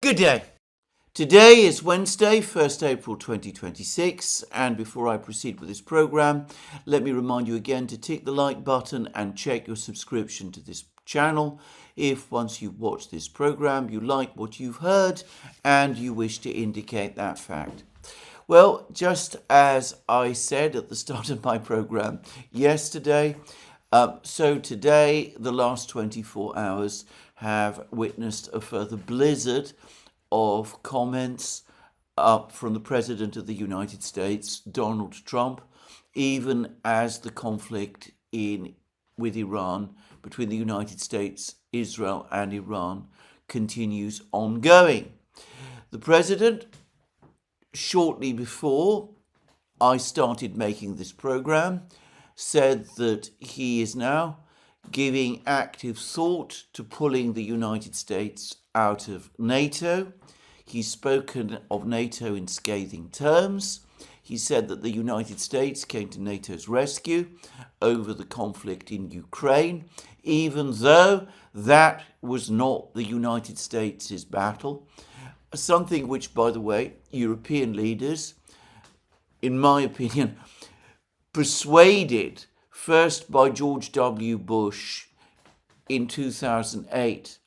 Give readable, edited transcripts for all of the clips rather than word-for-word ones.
Good day. Today is Wednesday, 1st April 2026, and before I proceed with this program, let me remind you again to tick the like button and check your subscription to this channel if once you've watched this program you like what you've heard and you wish to indicate that fact. Well, just as I said at the start of my program yesterday, so today the last 24 hours have witnessed a further blizzard of comments from the President of the United States, Donald Trump, even as the conflict with Iran, between the United States, Israel and Iran, continues ongoing. The President, shortly before I started making this program, said that he is now giving active thought to pulling the United States out of NATO. He's spoken of NATO in scathing terms. He said that the United States came to NATO's rescue over the conflict in Ukraine, even though that was not the United States' battle. Something which, by the way, European leaders, in my opinion, persuaded first by George W. Bush in 2008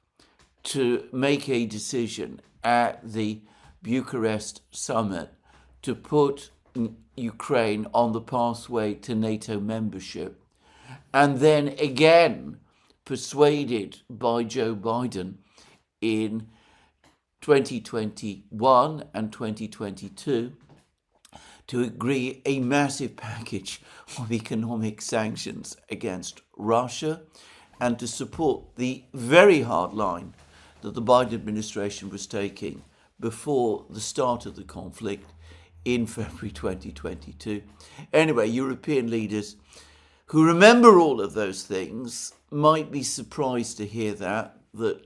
to make a decision at the Bucharest summit to put Ukraine on the pathway to NATO membership, and then again persuaded by Joe Biden in 2021 and 2022 to agree a massive package of economic sanctions against Russia and to support the very hard line that the Biden administration was taking before the start of the conflict in February 2022. Anyway, European leaders who remember all of those things might be surprised to hear that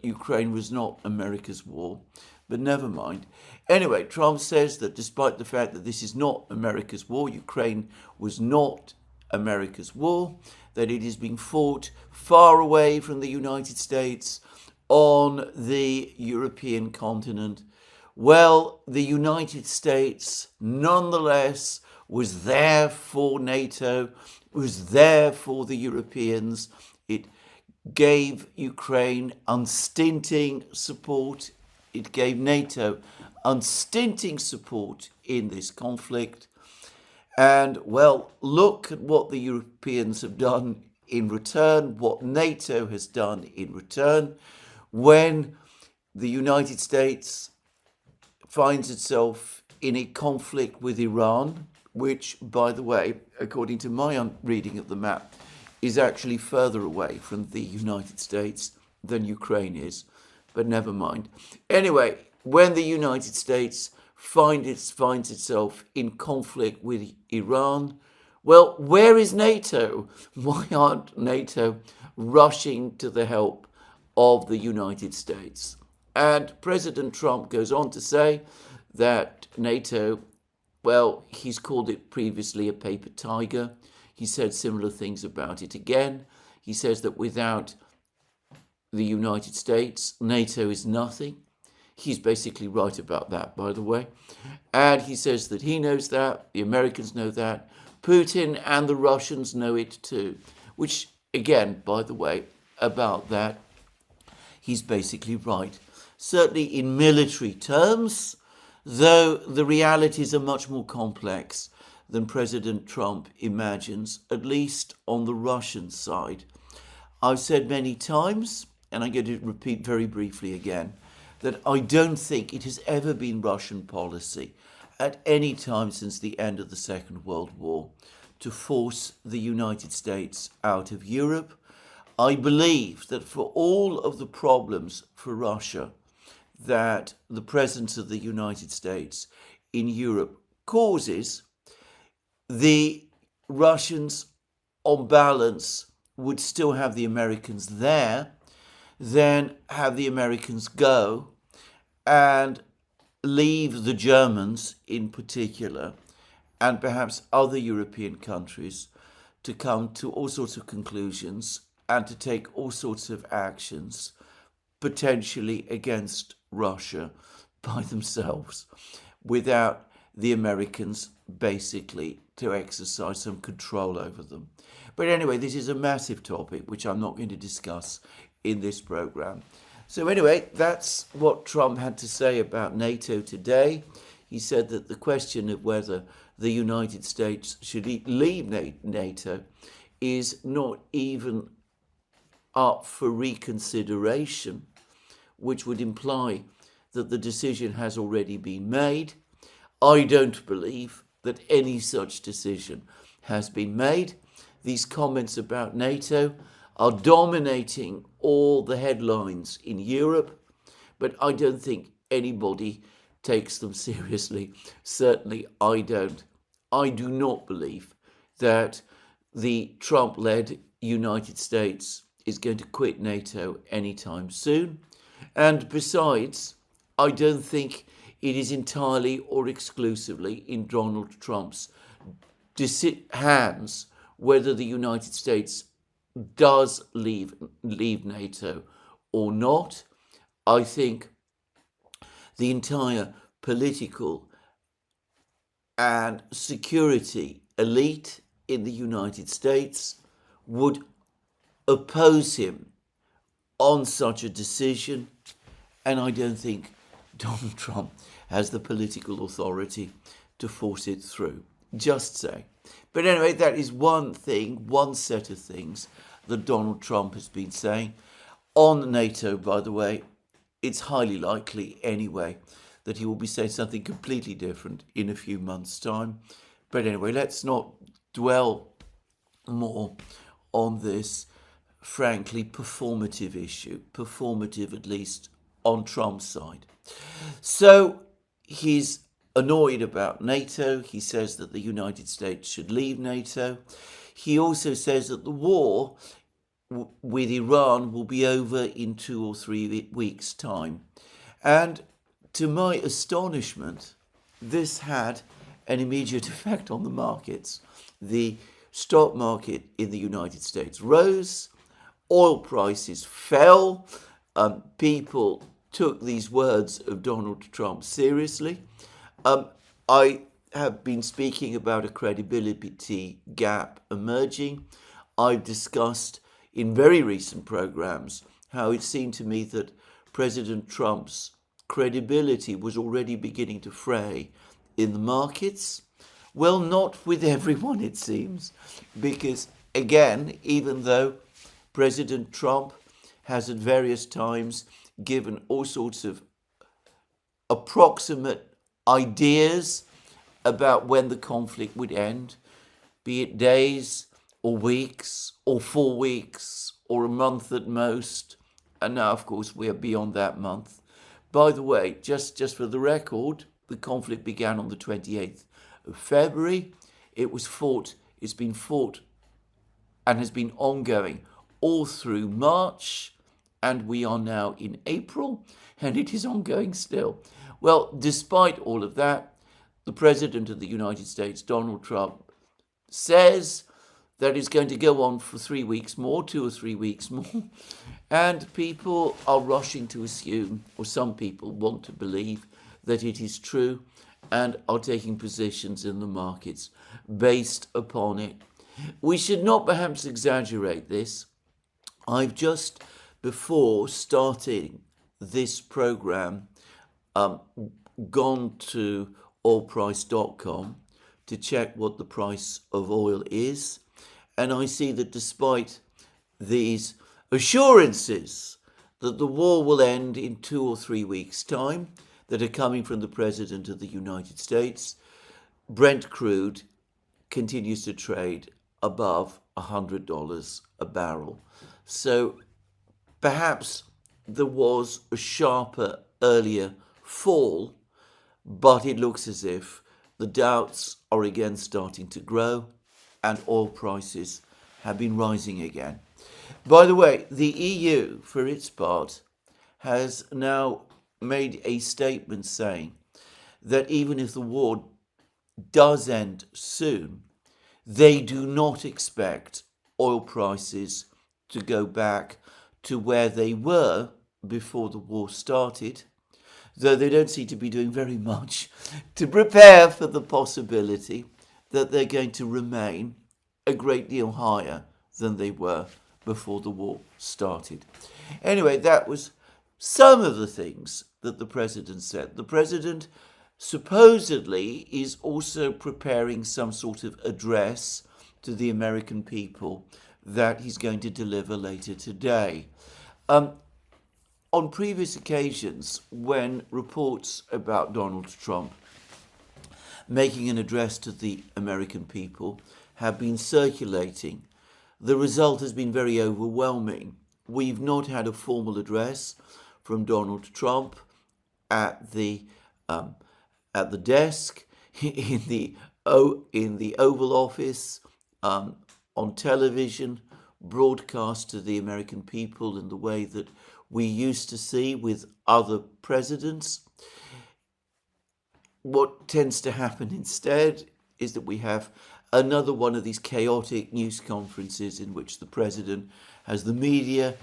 Ukraine was not America's war, but never mind. Anyway, Trump says that despite the fact that this is not America's war, Ukraine was not America's war, that it is being fought far away from the United States on the European continent. Well, the United States nonetheless was there for NATO, was there for the Europeans. It gave Ukraine unstinting support. It gave NATO unstinting support in this conflict. And, well, look at what the Europeans have done in return, what NATO has done in return, when the United States finds itself in a conflict with Iran, which, by the way, according to my reading of the map, is actually further away from the United States than Ukraine is, but never mind. Anyway, when the United States finds itself in conflict with Iran, well, where is NATO? Why aren't NATO rushing to the help of the United States? And President Trump goes on to say that NATO, well, he's called it previously a paper tiger. He said similar things about it again. He says that without the United States, NATO is nothing. He's basically right about that, by the way. And he says that he knows that, the Americans know that, Putin and the Russians know it too. Which, again, by the way, about that, he's basically right. Certainly in military terms, though the realities are much more complex than President Trump imagines, at least on the Russian side. I've said many times, and I'm going to repeat very briefly again, that I don't think it has ever been Russian policy at any time since the end of the Second World War to force the United States out of Europe. I believe that for all of the problems for Russia that the presence of the United States in Europe causes, the Russians, on balance, would still have the Americans there, then have the Americans go and leave the Germans in particular, and perhaps other European countries, to come to all sorts of conclusions and to take all sorts of actions, potentially against Russia, by themselves without the Americans basically to exercise some control over them. But anyway, this is a massive topic which I'm not going to discuss in this program. So anyway, that's what Trump had to say about NATO today. He said that the question of whether the United States should leave NATO is not even up for reconsideration, which would imply that the decision has already been made. I don't believe that any such decision has been made. These comments about NATO are dominating all the headlines in Europe, but I don't think anybody takes them seriously. Certainly I don't. I do not believe that the Trump-led United States is going to quit NATO anytime soon. And besides, I don't think it is entirely or exclusively in Donald Trump's hands whether the United States does leave NATO or not. I think the entire political and security elite in the United States would oppose him on such a decision, and I don't think Donald Trump has the political authority to force it through. Just say. But anyway, that is one thing, one set of things that Donald Trump has been saying. On NATO, by the way, it's highly likely anyway that he will be saying something completely different in a few months' time. But anyway, let's not dwell more on this, frankly, performative issue, performative at least on Trump's side. So he's annoyed about NATO. He says that the United States should leave NATO. He also says that the war with Iran will be over in 2 or 3 weeks' time. And to my astonishment, this had an immediate effect on the markets. The stock market in the United States rose, oil prices fell, people took these words of Donald Trump seriously. I have been speaking about a credibility gap emerging. I've discussed in very recent programs how it seemed to me that President Trump's credibility was already beginning to fray in the markets. Well, not with everyone, it seems, because, again, even though President Trump has at various times given all sorts of approximate ideas about when the conflict would end, be it days or weeks or 4 weeks or a month at most, and now, of course, we are beyond that month. By the way, just for the record, the conflict began on the 28th of February. It's been fought and has been ongoing all through March, and we are now in April, and it is ongoing still. Well, despite all of that, the President of the United States, Donald Trump, says that it's going to go on for 3 weeks more, 2 or 3 weeks more, and people are rushing to assume, or some people want to believe, that it is true and are taking positions in the markets based upon it. We should not perhaps exaggerate this. I've just, before starting this program, gone to oilprice.com to check what the price of oil is, and I see that despite these assurances that the war will end in 2 or 3 weeks' time that are coming from the President of the United States, Brent crude continues to trade above $100 a barrel. So perhaps there was a sharper earlier fall, but it looks as if the doubts are again starting to grow and oil prices have been rising again. By the way, the EU, for its part, has now made a statement saying that even if the war does end soon, they do not expect oil prices to go back to where they were before the war started. though they don't seem to be doing very much to prepare for the possibility that they're going to remain a great deal higher than they were before the war started. Anyway, that was some of the things that the president said. The president supposedly is also preparing some sort of address to the American people that he's going to deliver later today. On previous occasions, when reports about Donald Trump making an address to the American people have been circulating, the result has been very overwhelming. We've not had a formal address from Donald Trump at the desk, in the Oval Office, on television, broadcast to the American people in the way that we used to see with other presidents. What tends to happen instead is that we have another one of these chaotic news conferences in which the president has the media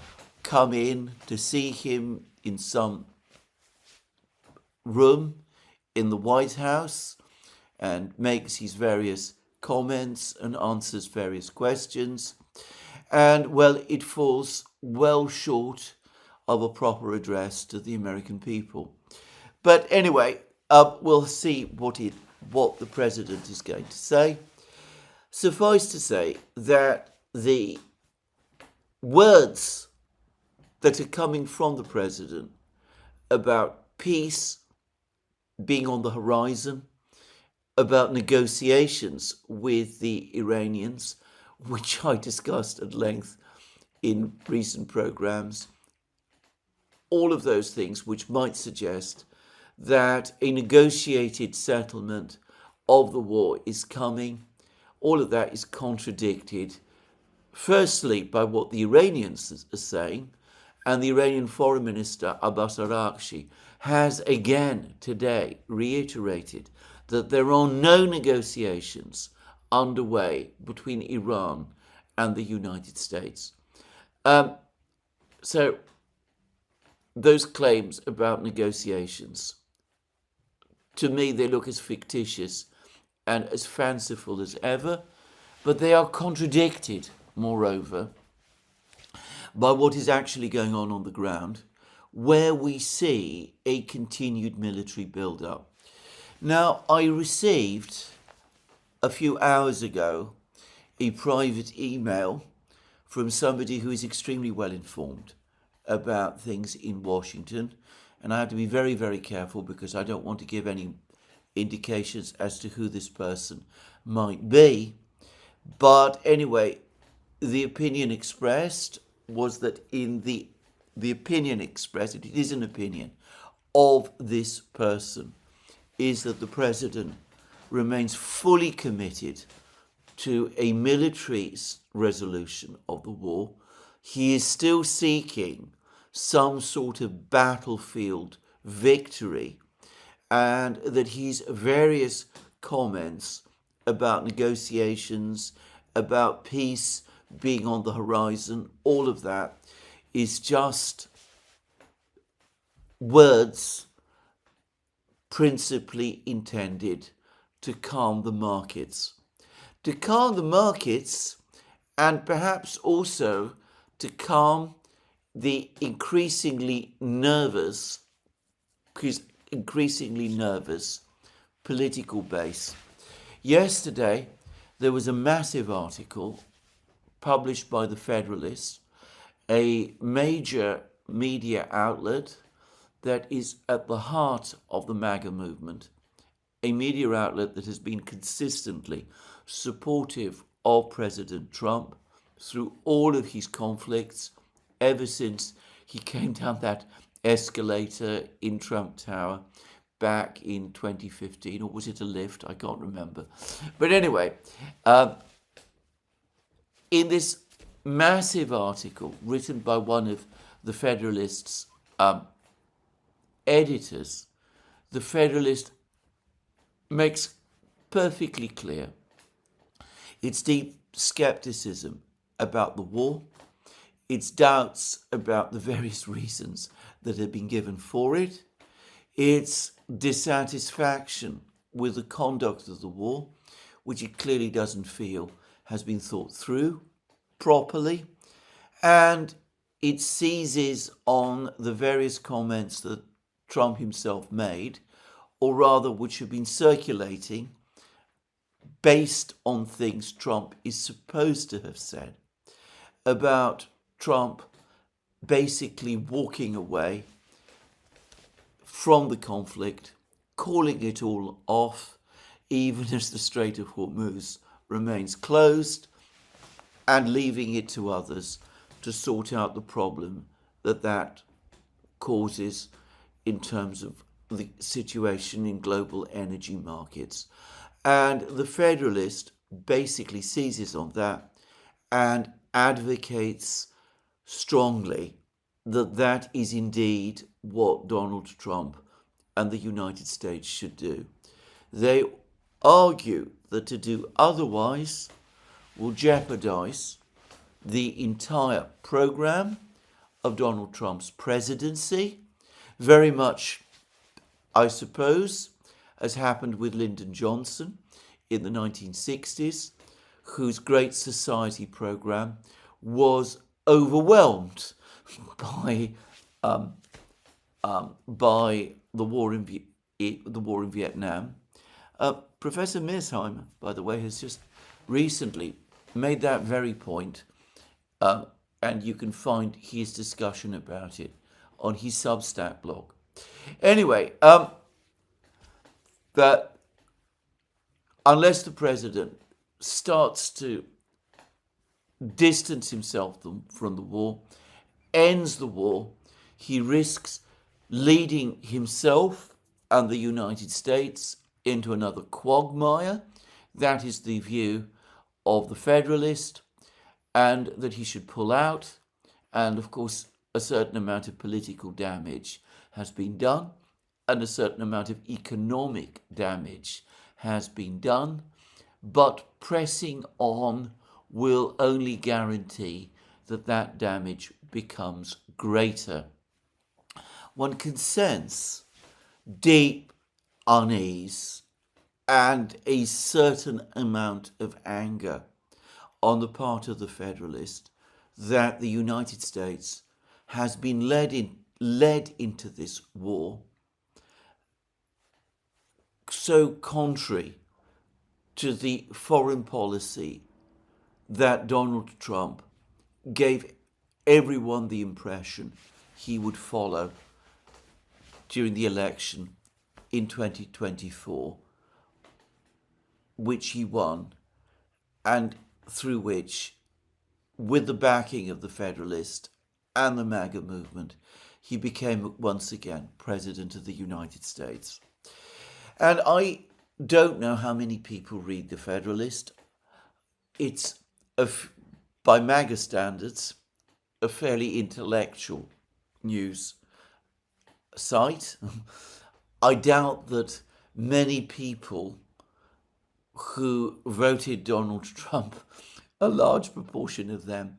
come in to see him in some room in the White House and makes his various comments and answers various questions. And, well, it falls well short of a proper address to the American people. But anyway, we'll see what the president is going to say. Suffice to say that the words that are coming from the president about peace being on the horizon, about negotiations with the Iranians, which I discussed at length in recent programs, all of those things which might suggest that a negotiated settlement of the war is coming, all of that is contradicted, firstly, by what the Iranians are saying, and the Iranian Foreign Minister Abbas Araghchi has again today reiterated that there are no negotiations underway between Iran and the United States. So those claims about negotiations, to me, they look as fictitious and as fanciful as ever, but they are contradicted, moreover, by what is actually going on the ground, where we see a continued military build-up. Now, I received a few hours ago a private email from somebody who is extremely well informed about things in Washington, and I have to be very, very careful because I don't want to give any indications as to who this person might be. But anyway, the opinion expressed was that in the opinion expressed, it is an opinion of this person, is that the president remains fully committed to a military resolution of the war. He is still seeking some sort of battlefield victory, and that his various comments about negotiations, about peace being on the horizon, all of that is just words principally intended to calm the markets. To calm the markets, and perhaps also to calm the increasingly nervous political base. Yesterday, there was a massive article published by the Federalist, a major media outlet that is at the heart of the MAGA movement, a media outlet that has been consistently supportive of President Trump through all of his conflicts ever since he came down that escalator in Trump Tower back in 2015, or was it a lift? I can't remember. But anyway, in this massive article written by one of the Federalist's editors, the Federalist makes perfectly clear its deep skepticism about the war, its doubts about the various reasons that have been given for it, its dissatisfaction with the conduct of the war, which it clearly doesn't feel has been thought through properly, and it seizes on the various comments that Trump himself made, or rather which have been circulating based on things Trump is supposed to have said about Trump basically walking away from the conflict, calling it all off, even as the Strait of Hormuz remains closed, and leaving it to others to sort out the problem that causes in terms of the situation in global energy markets. And the Federalist basically seizes on that and advocates strongly that is indeed what Donald Trump and the United States should do. They argue that to do otherwise will jeopardize the entire program of Donald Trump's presidency, very much, I suppose, as happened with Lyndon Johnson in the 1960s, whose Great Society program was overwhelmed by the war in Vietnam. Professor Mearsheimer, by the way, has just recently made that very point, and you can find his discussion about it on his Substack blog. Anyway, that unless the president starts to distance himself from the war, ends the war, he risks leading himself and the United States into another quagmire. That is the view of the Federalist, and that he should pull out. And of course, a certain amount of political damage has been done, and a certain amount of economic damage has been done. But pressing on will only guarantee that damage becomes greater. One can sense deep unease and a certain amount of anger on the part of the Federalist that the United States has been led into this war so contrary to the foreign policy that Donald Trump gave everyone the impression he would follow during the election in 2024, which he won, and through which, with the backing of the Federalist and the MAGA movement, he became once again President of the United States. And I don't know how many people read the Federalist. It's, by MAGA standards, a fairly intellectual news site. I doubt that many people who voted Donald Trump, a large proportion of them,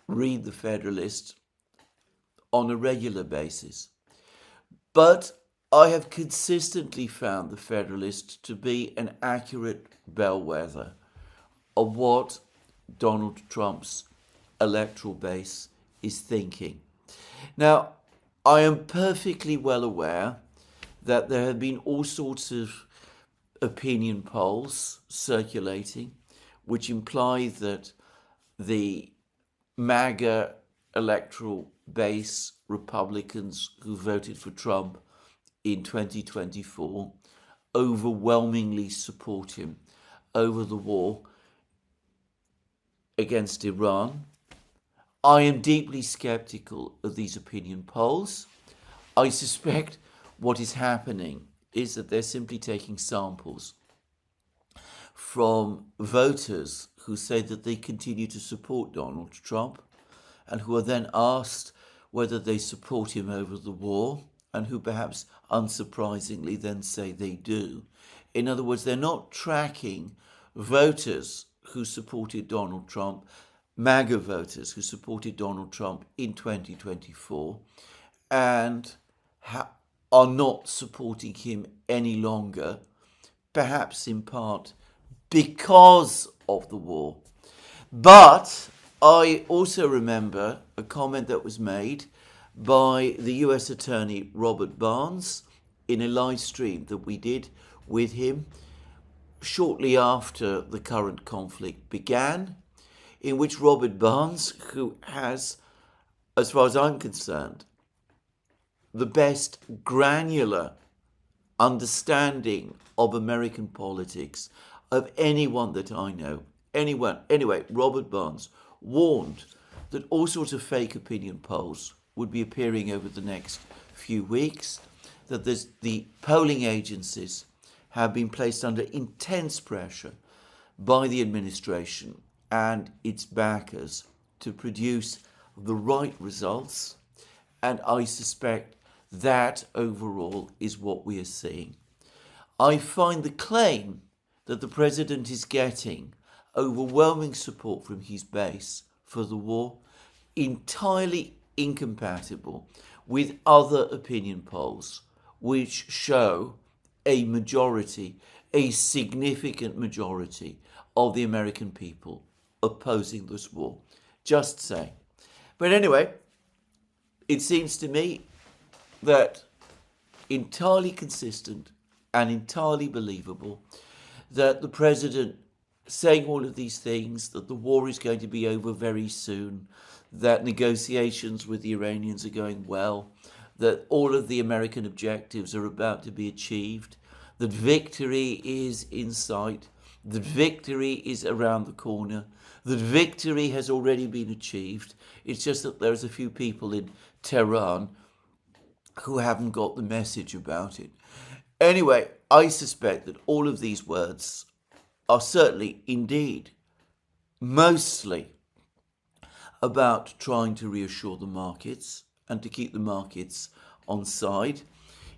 read the Federalist on a regular basis. But I have consistently found the Federalist to be an accurate bellwether of what Donald Trump's electoral base is thinking. Now, I am perfectly well aware that there have been all sorts of opinion polls circulating which imply that the MAGA electoral base Republicans who voted for Trump in 2024 overwhelmingly support him over the war against Iran. I am deeply skeptical of these opinion polls. I suspect what is happening is that they're simply taking samples from voters who say that they continue to support Donald Trump and who are then asked whether they support him over the war, and who perhaps unsurprisingly then say they do. In other words, they're not tracking voters who supported Donald Trump, MAGA voters who supported Donald Trump in 2024, and are not supporting him any longer, perhaps in part because of the war. But I also remember a comment that was made by the US Attorney Robert Barnes in a live stream that we did with him shortly after the current conflict began, in which Robert Barnes, who has, as far as I'm concerned, the best granular understanding of American politics of anyone that I know, anyway, Robert Barnes warned that all sorts of fake opinion polls would be appearing over the next few weeks, that the polling agencies have been placed under intense pressure by the administration and its backers to produce the right results, and I suspect that overall is what we are seeing. I find the claim that the president is getting overwhelming support from his base for the war entirely incompatible with other opinion polls which show a majority, a significant majority of the American people opposing this war. Just saying. But anyway, it seems to me that entirely consistent and entirely believable that the president saying all of these things, that the war is going to be over very soon, that negotiations with the Iranians are going well, that all of the American objectives are about to be achieved, that victory is in sight, that victory is around the corner, that victory has already been achieved. It's just that there's a few people in Tehran who haven't got the message about it. Anyway, I suspect that all of these words are certainly, indeed, mostly about trying to reassure the markets and to keep the markets on side,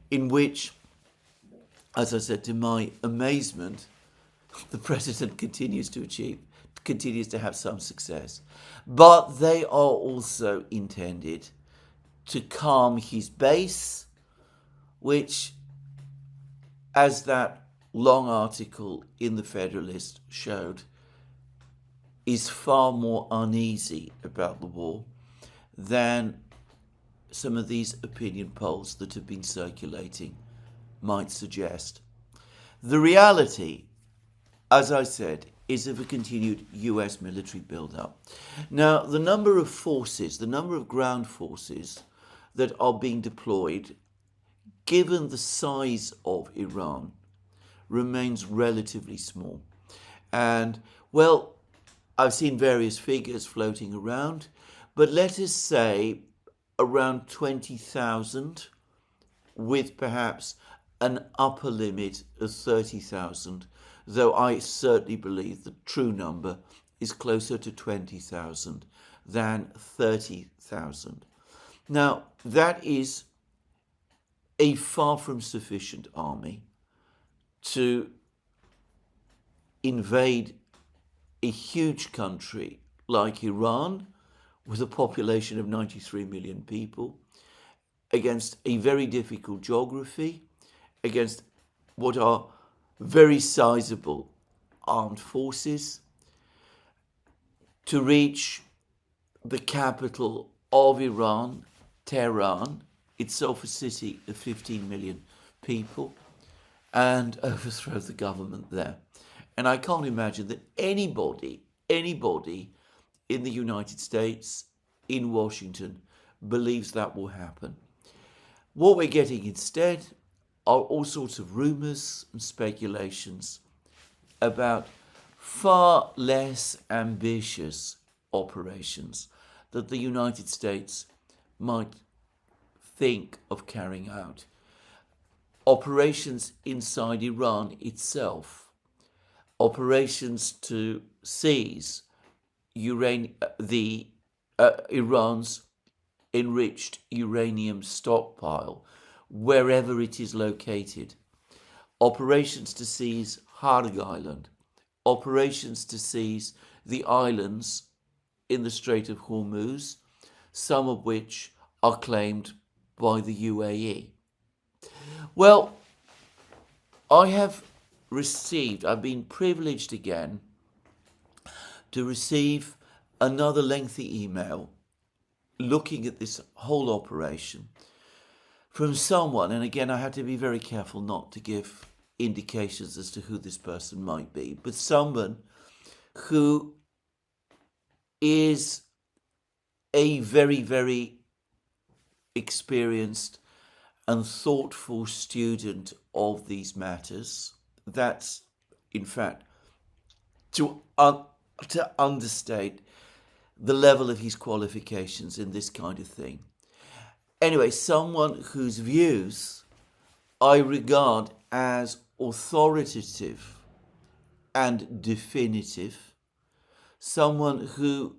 in which, as I said, to my amazement, the president continues to have some success. But they are also intended to calm his base, which, as that long article in the Federalist showed, is far more uneasy about the war than some of these opinion polls that have been circulating might suggest. The reality, as I said, is of a continued US military build-up. Now, the number of forces, the number of ground forces that are being deployed, given the size of Iran, remains relatively small. And, well, I've seen various figures floating around, but let us say around 20,000, with perhaps an upper limit of 30,000, though I certainly believe the true number is closer to 20,000 than 30,000. Now, that is a far from sufficient army to invade a huge country like Iran, with a population of 93 million people, against a very difficult geography, against what are very sizable armed forces, to reach the capital of Iran, Tehran, itself a city of 15 million people, and overthrow the government there. And I can't imagine that anybody in the United States, in Washington, believes that will happen. What we're getting instead are all sorts of rumors and speculations about far less ambitious operations that the United States might think of carrying out. Operations inside Iran itself, operations to seize Iran's enriched uranium stockpile wherever it is located, operations to seize Harg Island, operations to seize the islands in the Strait of Hormuz, some of which are claimed by the UAE. Well, I've been privileged again to receive another lengthy email looking at this whole operation from someone, and again, I had to be very careful not to give indications as to who this person might be, but someone who is a very, very experienced and thoughtful student of these matters. That's, in fact, to understate the level of his qualifications in this kind of thing. Anyway, someone whose views I regard as authoritative and definitive, someone who,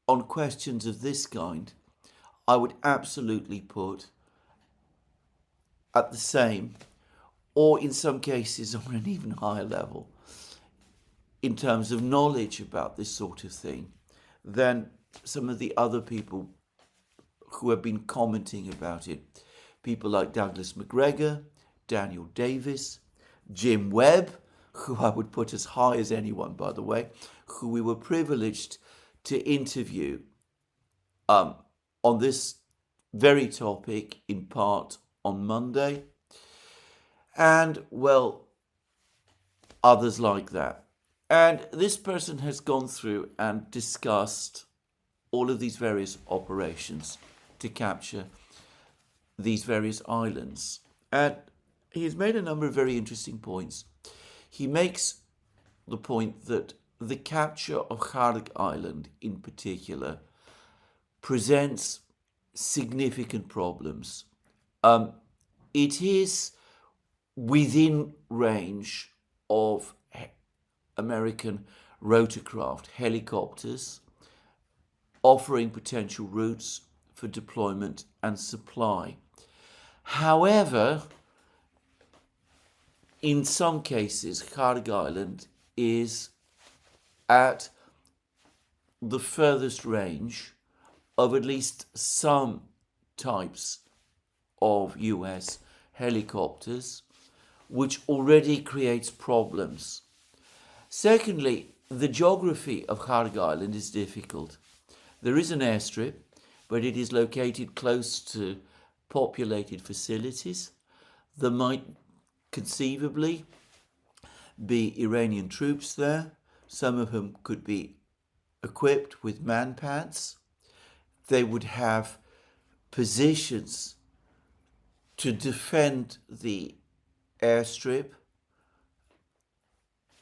on questions of this kind, I would absolutely put at the same, or in some cases on an even higher level, in terms of knowledge about this sort of thing, than some of the other people who have been commenting about it. People like Douglas McGregor, Daniel Davis, Jim Webb, who I would put as high as anyone, by the way, who we were privileged to interview on this very topic in part on Monday, and, well, others like that. And this person has gone through and discussed all of these various operations to capture these various islands. And he's made a number of very interesting points. He makes the point that the capture of Kharg Island in particular presents significant problems. It is within range of American rotorcraft helicopters, offering potential routes for deployment and supply. However, in some cases, Kharg Island is at the furthest range of at least some types of US helicopters, which already creates problems. Secondly, the geography of Kharg Island is difficult. There is an airstrip, but it is located close to populated facilities. There might conceivably be Iranian troops there. Some of whom could be equipped with manpads. They would have positions to defend the airstrip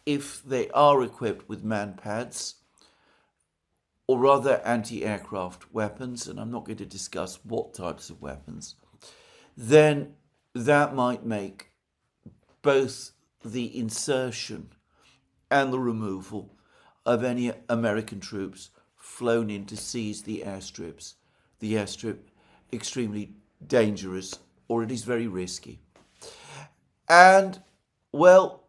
if they are equipped with manpads, or rather anti-aircraft weapons, and I'm not going to discuss what types of weapons, then that might make both the insertion and the removal of any American troops flown in to seize the airstrip extremely dangerous, or it is very risky. And, well,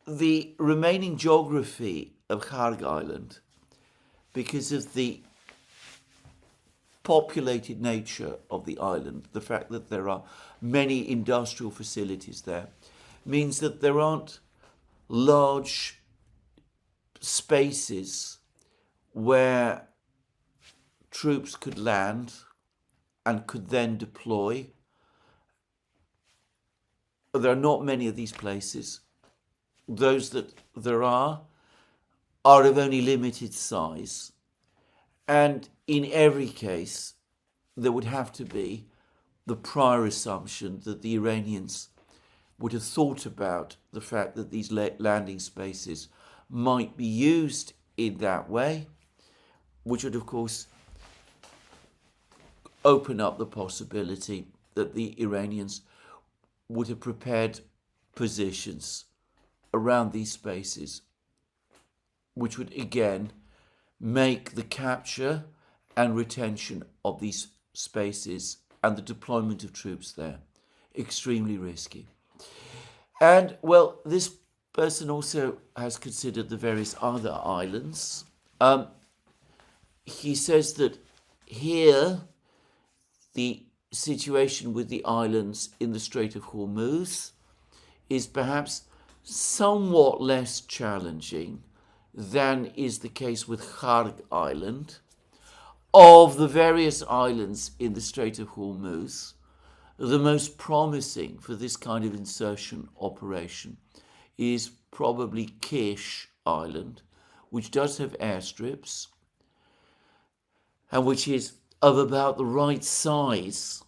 the remaining geography of Kharg Island, because of the populated nature of the island, the fact that there are many industrial facilities there, means that there aren't large spaces where troops could land and could then deploy. There are not many of these places. Those that there are of only limited size. And in every case, there would have to be the prior assumption that the Iranians would have thought about the fact that these landing spaces might be used in that way, which would, of course, open up the possibility that the Iranians would have prepared positions around these spaces, which would again make the capture and retention of these spaces and the deployment of troops there extremely risky. And, well, this person also has considered the various other islands. He says that here the situation with the islands in the Strait of Hormuz is perhaps somewhat less challenging than is the case with Kharg Island. Of the various islands in the Strait of Hormuz, the most promising for this kind of insertion operation is probably Kish Island, which does have airstrips and which is of about the right size.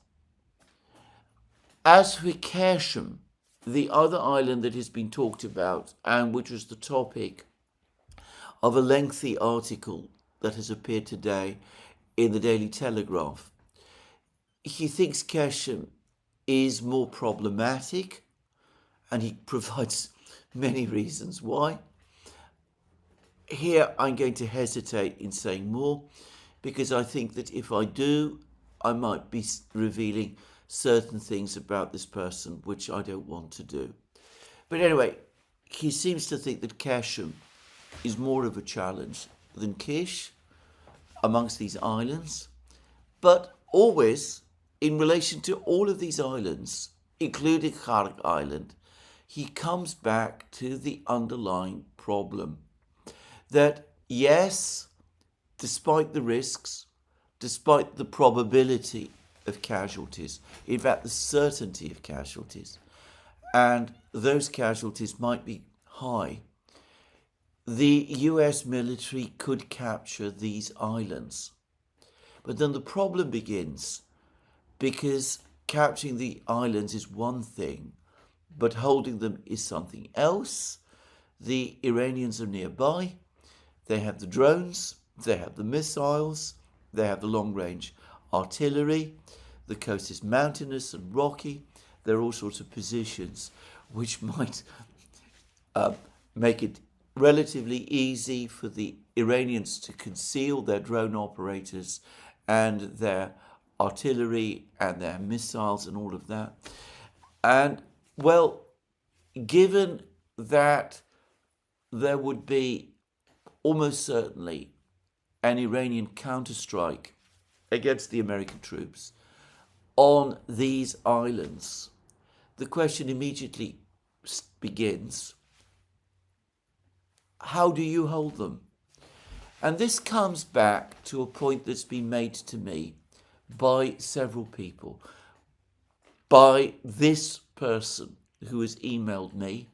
As for Keshem, the other island that has been talked about and which was the topic of a lengthy article that has appeared today in the Daily Telegraph, he thinks Keshem is more problematic, and he provides many reasons why. Here I'm going to hesitate in saying more, because I think that if I do, I might be revealing certain things about this person which I don't want to do. But anyway, he seems to think that Keshem is more of a challenge than Kish amongst these islands, but always in relation to all of these islands, including Kharg Island, he comes back to the underlying problem that yes, despite the risks, despite the probability of casualties, in fact the certainty of casualties, and those casualties might be high, the US military could capture these islands. But then the problem begins, because capturing the islands is one thing, but holding them is something else. The Iranians are nearby. They have the drones, they have the missiles, they have the long-range artillery. The coast is mountainous and rocky. There are all sorts of positions which might make it relatively easy for the Iranians to conceal their drone operators and their artillery and their missiles and all of that. And, well, given that there would be almost certainly an Iranian counterstrike against the American troops on these islands, the question immediately begins, how do you hold them? And this comes back to a point that's been made to me by several people, by this person who has emailed me,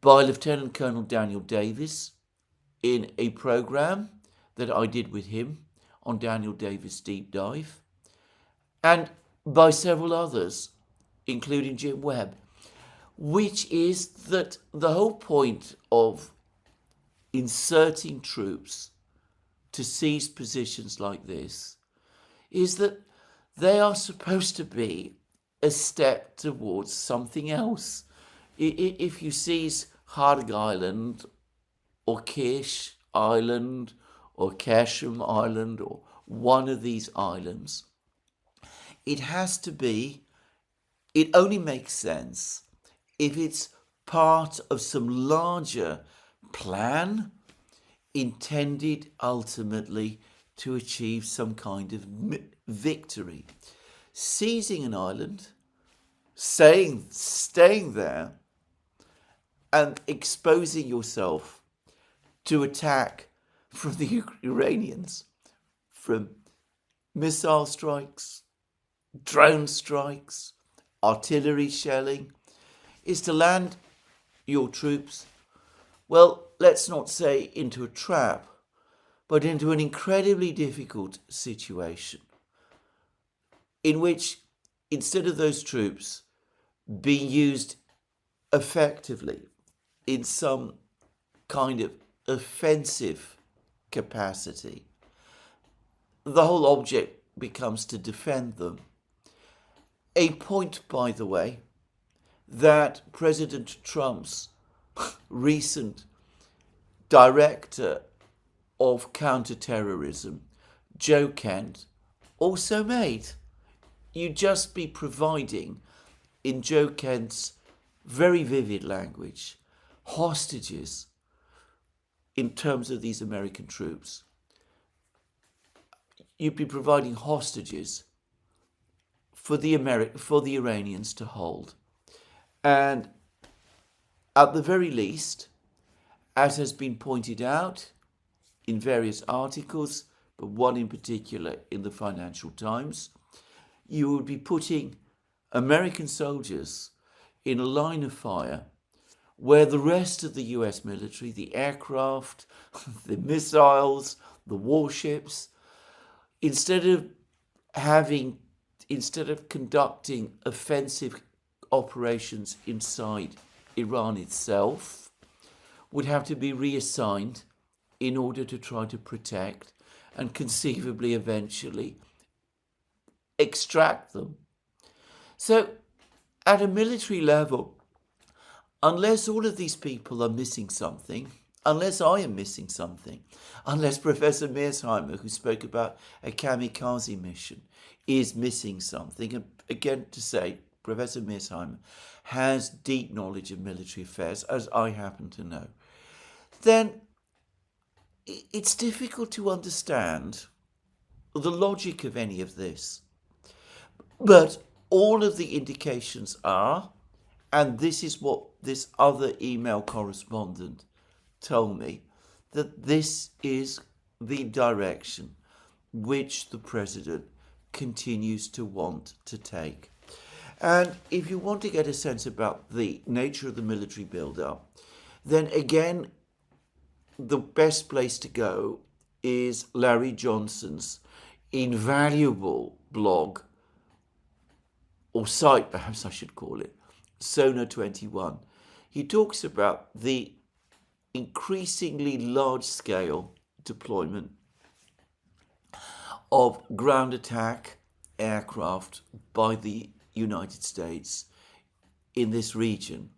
by Lieutenant Colonel Daniel Davis in a program that I did with him on Daniel Davis Deep Dive, and by several others, including Jim Webb, which is that the whole point of inserting troops to seize positions like this is that they are supposed to be a step towards something else. If you seize Kharg Island or Kish Island or Keshem Island or one of these islands, it only makes sense if it's part of some larger plan intended ultimately to achieve some kind of victory. Seizing an island, staying there, and exposing yourself to attack from the Iranians, from missile strikes, drone strikes, artillery shelling, is to land your troops, well, let's not say into a trap, but into an incredibly difficult situation in which, instead of those troops being used effectively in some kind of offensive capacity, the whole object becomes to defend them. A point, by the way, that President Trump's recent director of counterterrorism, Joe Kent, also made. You'd just be providing, in Joe Kent's very vivid language, hostages in terms of these American troops. You'd be providing hostages for the Iranians to hold. And at the very least, as has been pointed out in various articles, but one in particular in the Financial Times, you would be putting American soldiers in a line of fire where the rest of the US military, the aircraft, the missiles, the warships, instead of conducting offensive operations inside Iran itself, would have to be reassigned in order to try to protect and conceivably eventually extract them. So at a military level, unless all of these people are missing something, unless I am missing something, unless Professor Mearsheimer, who spoke about a kamikaze mission, is missing something, and again to say, Professor Mearsheimer has deep knowledge of military affairs, as I happen to know, then it's difficult to understand the logic of any of this. But all of the indications are, and this is what this other email correspondent told me, that this is the direction which the president continues to want to take. And if you want to get a sense about the nature of the military build-up, then again, the best place to go is Larry Johnson's invaluable blog, or site perhaps I should call it, Sona 21. He talks about the increasingly large-scale deployment of ground attack aircraft by the United States in this region.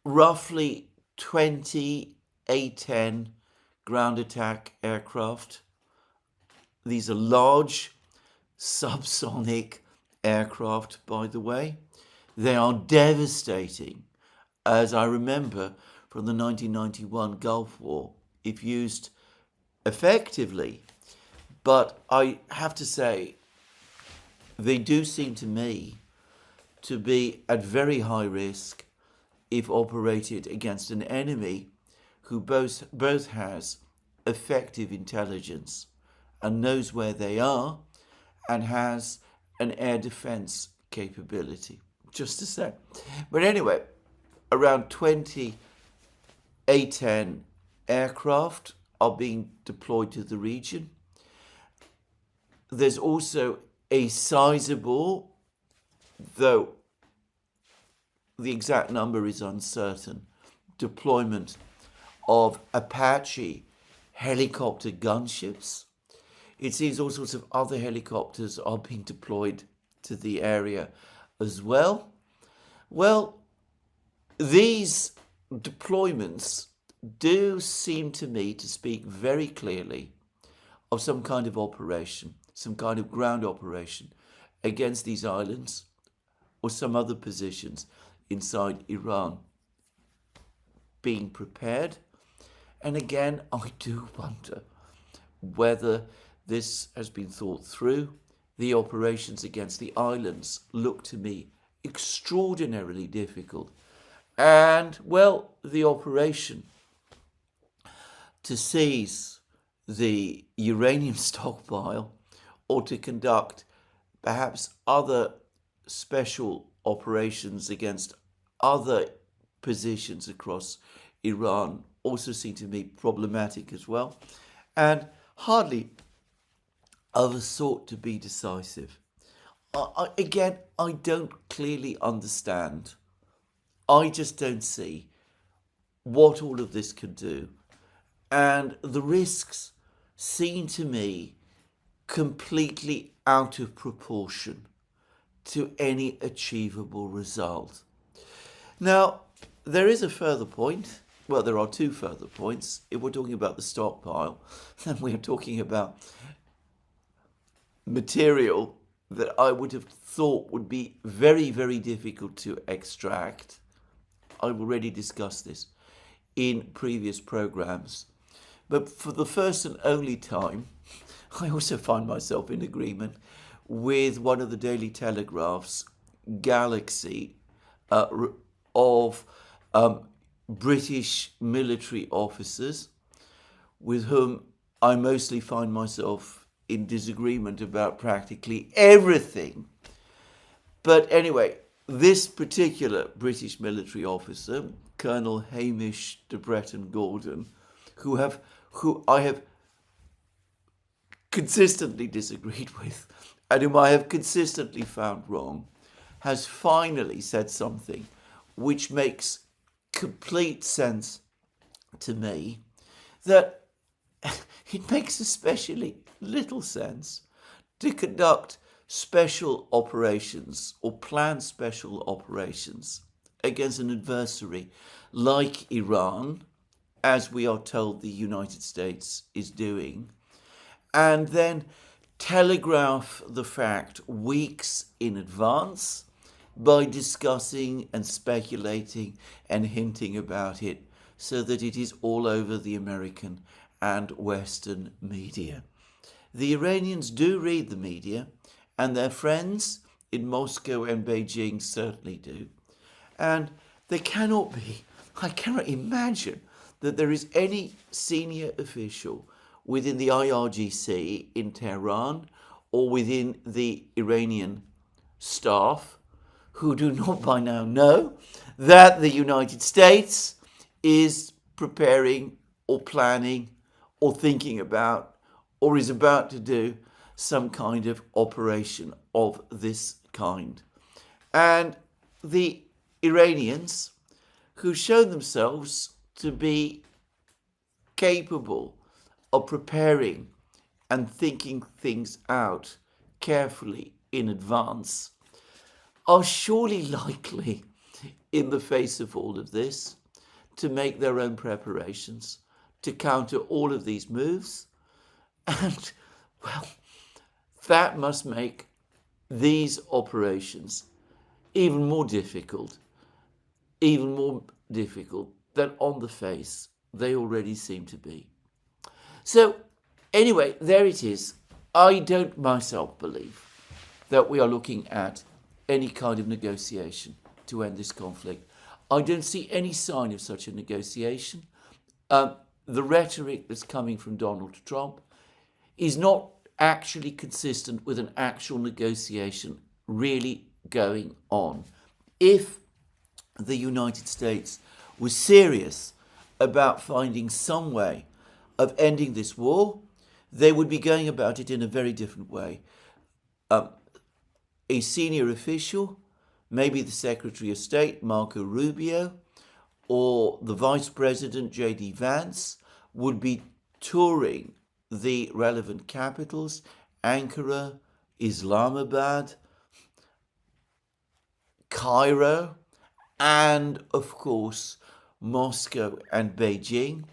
Roughly 20 A-10 ground attack aircraft. These are large subsonic aircraft, by the way. They are devastating, as I remember from the 1991 Gulf War, if used effectively. But I have to say, they do seem to me to be at very high risk if operated against an enemy who both has effective intelligence and knows where they are and has an air defense capability, just to say. But anyway, around 20 A-10 aircraft are being deployed to the region. There's also a sizable, though the exact number is uncertain, deployment of Apache helicopter gunships. It seems all sorts of other helicopters are being deployed to the area as well. Well, these deployments do seem to me to speak very clearly of some kind of operation, some kind of ground operation against these islands or some other positions inside Iran being prepared. And again, I do wonder whether this has been thought through. The operations against the islands look to me extraordinarily difficult. And, well, the operation to seize the uranium stockpile or to conduct perhaps other special operations against other positions across Iran also seem to me problematic as well, and hardly of a sort to be decisive. Again, I don't clearly understand. I just don't see what all of this could do. And the risks seem to me completely out of proportion to any achievable result. Now, there is a further point. Well, there are two further points. If we're talking about the stockpile, then we're talking about material that I would have thought would be very, very difficult to extract. I've already discussed this in previous programs. But for the first and only time, I also find myself in agreement with one of the Daily Telegraph's galaxy of British military officers with whom I mostly find myself in disagreement about practically everything. But anyway, this particular British military officer, Colonel Hamish de Breton Gordon, who I have consistently disagreed with and whom I have consistently found wrong, has finally said something which makes complete sense to me, that it makes especially little sense to conduct special operations or plan special operations against an adversary like Iran, as we are told the United States is doing, and then telegraph the fact weeks in advance by discussing and speculating and hinting about it so that it is all over the American and Western media. The Iranians do read the media, and their friends in Moscow and Beijing certainly do. And I cannot imagine that there is any senior official within the IRGC in Tehran or within the Iranian staff who do not by now know that the United States is preparing or planning or thinking about or is about to do some kind of operation of this kind. And the Iranians, who show themselves to be capable of preparing and thinking things out carefully in advance, are surely likely, in the face of all of this, to make their own preparations to counter all of these moves. And, well, that must make these operations even more difficult than on the face they already seem to be. So, anyway, there it is. I don't myself believe that we are looking at any kind of negotiation to end this conflict. I don't see any sign of such a negotiation. The rhetoric that's coming from Donald Trump is not actually consistent with an actual negotiation really going on. If the United States was serious about finding some way of ending this war, they would be going about it in a very different way. A senior official, maybe the Secretary of State, Marco Rubio, or the Vice President, J.D. Vance, would be touring the relevant capitals, Ankara, Islamabad, Cairo, and, of course, Moscow and Beijing,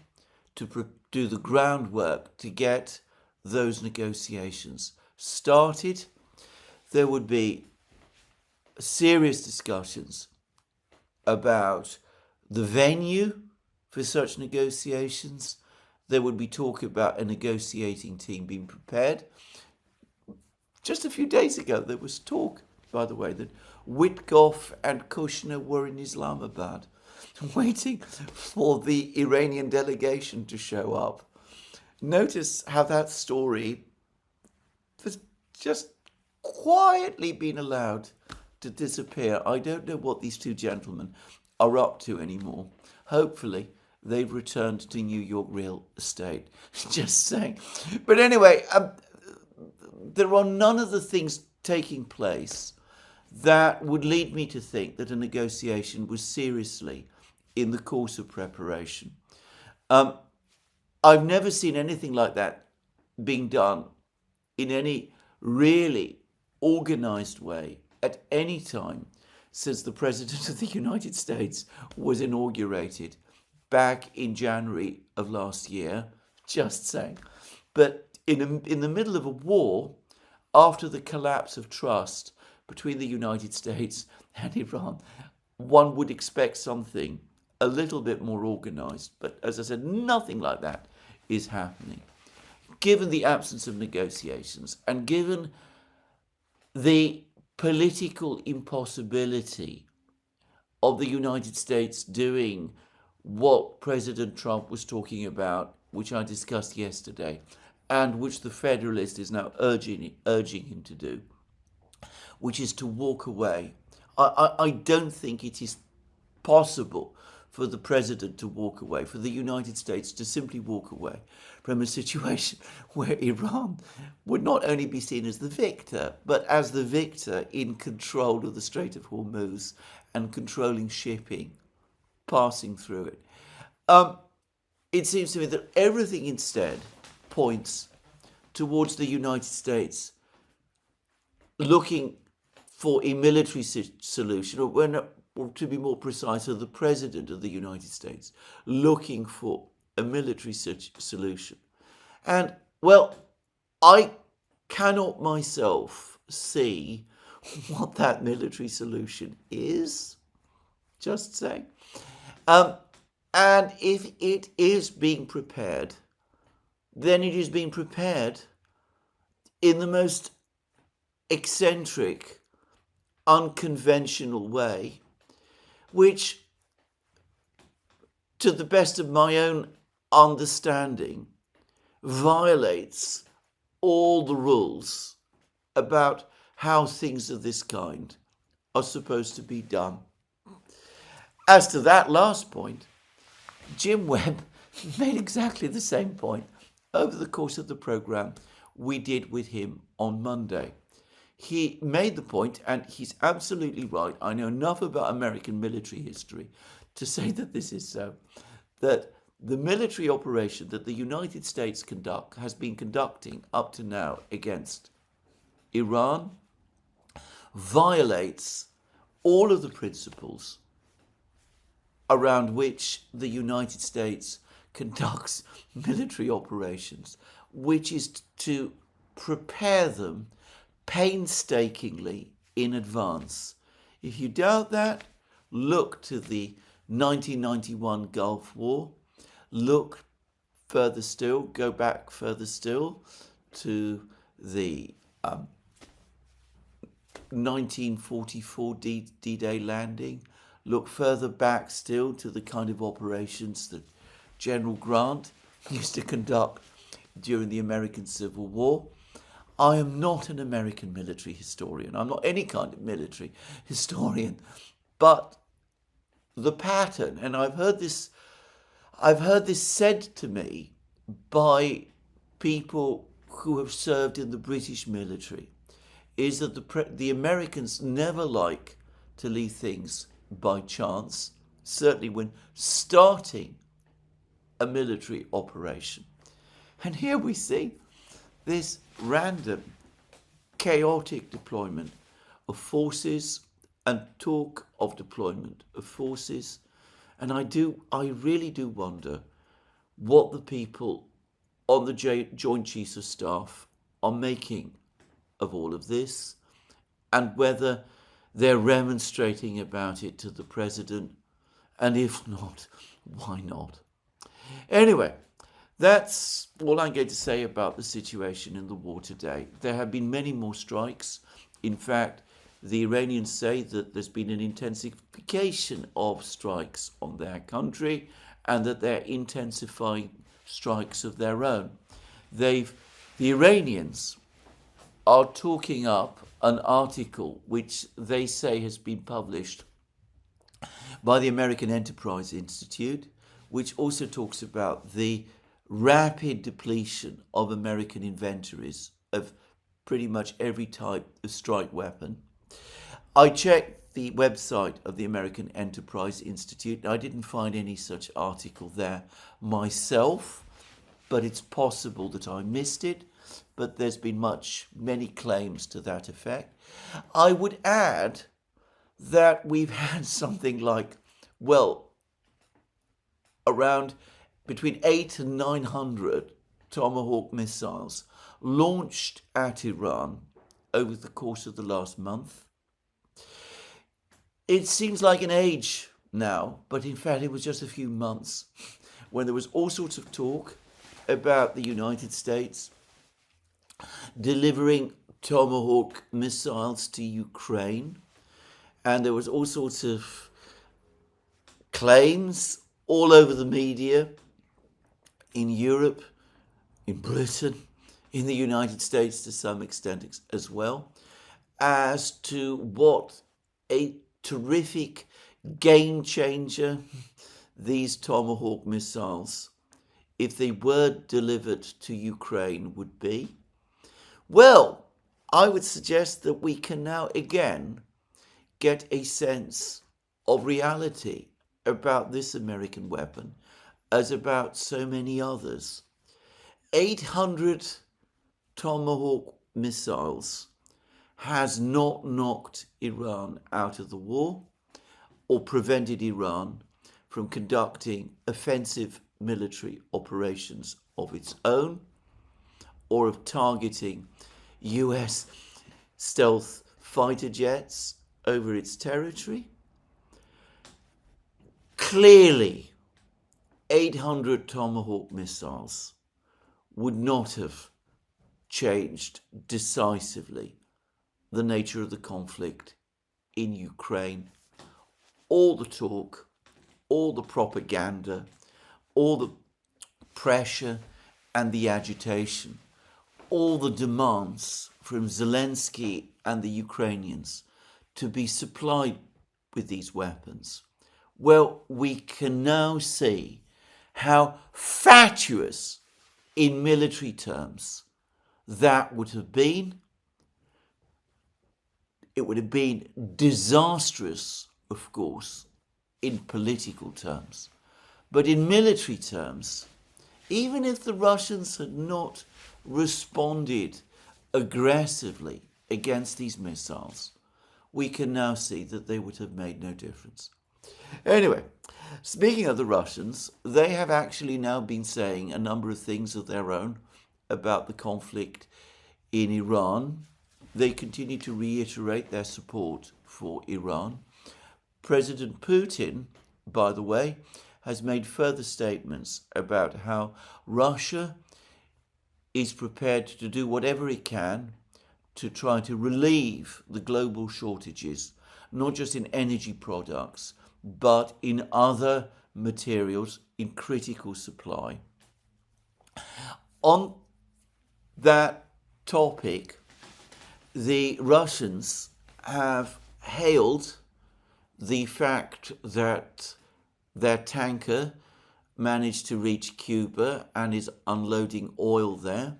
to do the groundwork to get those negotiations started. There would be serious discussions about the venue for such negotiations. There would be talk about a negotiating team being prepared. Just a few days ago, there was talk, by the way, that Witkoff and Kushner were in Islamabad waiting for the Iranian delegation to show up. Notice how that story has just quietly been allowed to disappear. I don't know what these two gentlemen are up to anymore. Hopefully, they've returned to New York real estate. Just saying. But anyway, there are none of the things taking place that would lead me to think that a negotiation was seriously in the course of preparation. I've never seen anything like that being done in any really organized way at any time since the President of the United States was inaugurated back in January of last year. Just saying. But in the middle of a war, after the collapse of trust between the United States and Iran, one would expect something a little bit more organized. But as I said, nothing like that is happening. Given the absence of negotiations and given the political impossibility of the United States doing what President Trump was talking about, which I discussed yesterday, and which the Federalist is now urging him to do, which is to walk away. I don't think it is possible for the president to walk away, for the United States to simply walk away from a situation where Iran would not only be seen as the victor, but as the victor in control of the Strait of Hormuz and controlling shipping passing through it. It seems to me that everything instead points towards the United States looking for a military solution, or to be more precise, the President of the United States looking for a military solution. And, well, I cannot myself see what that military solution is, just saying. And if it is being prepared, then it is being prepared in the most eccentric, unconventional way, which, to the best of my own understanding, violates all the rules about how things of this kind are supposed to be done. As to that last point, Jim Webb made exactly the same point over the course of the programme we did with him on Monday. He made the point, and he's absolutely right. I know enough about American military history to say that this is so, that the military operation that the United States has been conducting up to now against Iran violates all of the principles around which the United States conducts military operations, which is to prepare them painstakingly in advance. If you doubt that, look to the 1991 Gulf War. Look further still, go back further still to the 1944 D-Day landing. Look further back still to the kind of operations that General Grant used to conduct during the American Civil War. I am not an American military historian. I'm not any kind of military historian. But the pattern, and I've heard this said to me by people who have served in the British military, is that the Americans never like to leave things by chance, certainly when starting a military operation. And here we see this random, chaotic deployment of forces and talk of deployment of forces. And I really do wonder what the people on the Joint Chiefs of Staff are making of all of this, and whether they're remonstrating about it to the President, and if not, why not? Anyway, that's all I'm going to say about the situation in the war today. There have been many more strikes. In fact, the Iranians say that there's been an intensification of strikes on their country and that they're intensifying strikes of their own. The Iranians are talking up an article which they say has been published by the American Enterprise Institute, which also talks about the rapid depletion of American inventories of pretty much every type of strike weapon. I checked the website of the American Enterprise Institute. I didn't find any such article there myself, but it's possible that I missed it. But there's been many claims to that effect. I would add that we've had something like, well, around between 800 and 900 Tomahawk missiles launched at Iran over the course of the last month. It seems like an age now, but in fact it was just a few months when there was all sorts of talk about the United States delivering Tomahawk missiles to Ukraine. And there was all sorts of claims all over the media in Europe, in Britain, in the United States to some extent as well, as to what a terrific game changer these Tomahawk missiles, if they were delivered to Ukraine, would be. Well, I would suggest that we can now again get a sense of reality about this American weapon as about so many others. 800 Tomahawk missiles has not knocked Iran out of the war or prevented Iran from conducting offensive military operations of its own or of targeting US stealth fighter jets over its territory. Clearly, 800 Tomahawk missiles would not have changed decisively the nature of the conflict in Ukraine. All the talk, all the propaganda, all the pressure and the agitation, all the demands from Zelensky and the Ukrainians to be supplied with these weapons. Well, we can now see how fatuous in military terms that would have been. It would have been disastrous, of course, in political terms. But in military terms, even if the Russians had not responded aggressively against these missiles, we can now see that they would have made no difference. Anyway, speaking of the Russians, they have actually now been saying a number of things of their own about the conflict in Iran. They continue to reiterate their support for Iran. President Putin, by the way, has made further statements about how Russia is prepared to do whatever it can to try to relieve the global shortages, not just in energy products, but in other materials in critical supply. On that topic, the Russians have hailed the fact that their tanker managed to reach Cuba and is unloading oil there.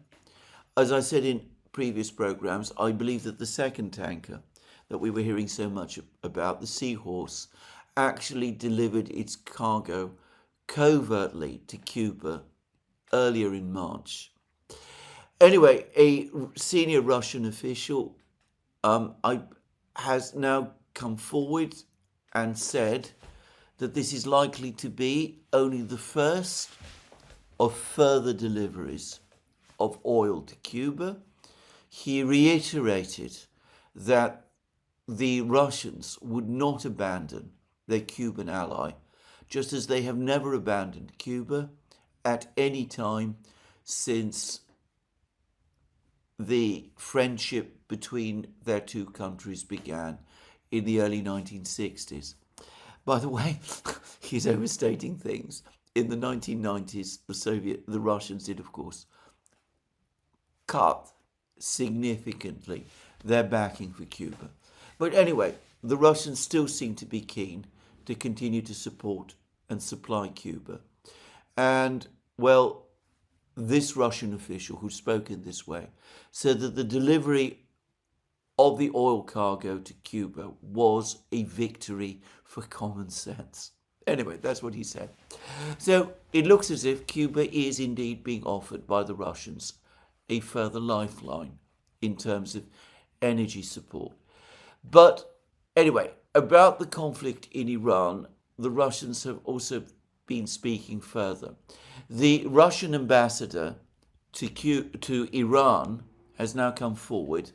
As I said in previous programs, I believe that the second tanker that we were hearing so much about, the Seahorse, actually delivered its cargo covertly to Cuba earlier in March. Anyway, a senior Russian official has now come forward and said that this is likely to be only the first of further deliveries of oil to Cuba. He reiterated that the Russians would not abandon their Cuban ally, just as they have never abandoned Cuba at any time since the friendship between their two countries began in the early 1960s. By the way, he's overstating things. In the 1990s, the Russians did, of course, cut significantly their backing for Cuba. But anyway, the Russians still seem to be keen to continue to support and supply Cuba. And, well, this Russian official who spoke in this way said that the delivery of the oil cargo to Cuba was a victory for common sense. Anyway, that's what he said. So it looks as if Cuba is indeed being offered by the Russians a further lifeline in terms of energy support. But anyway, about the conflict in Iran, the Russians have also been speaking further. The Russian ambassador to Iran has now come forward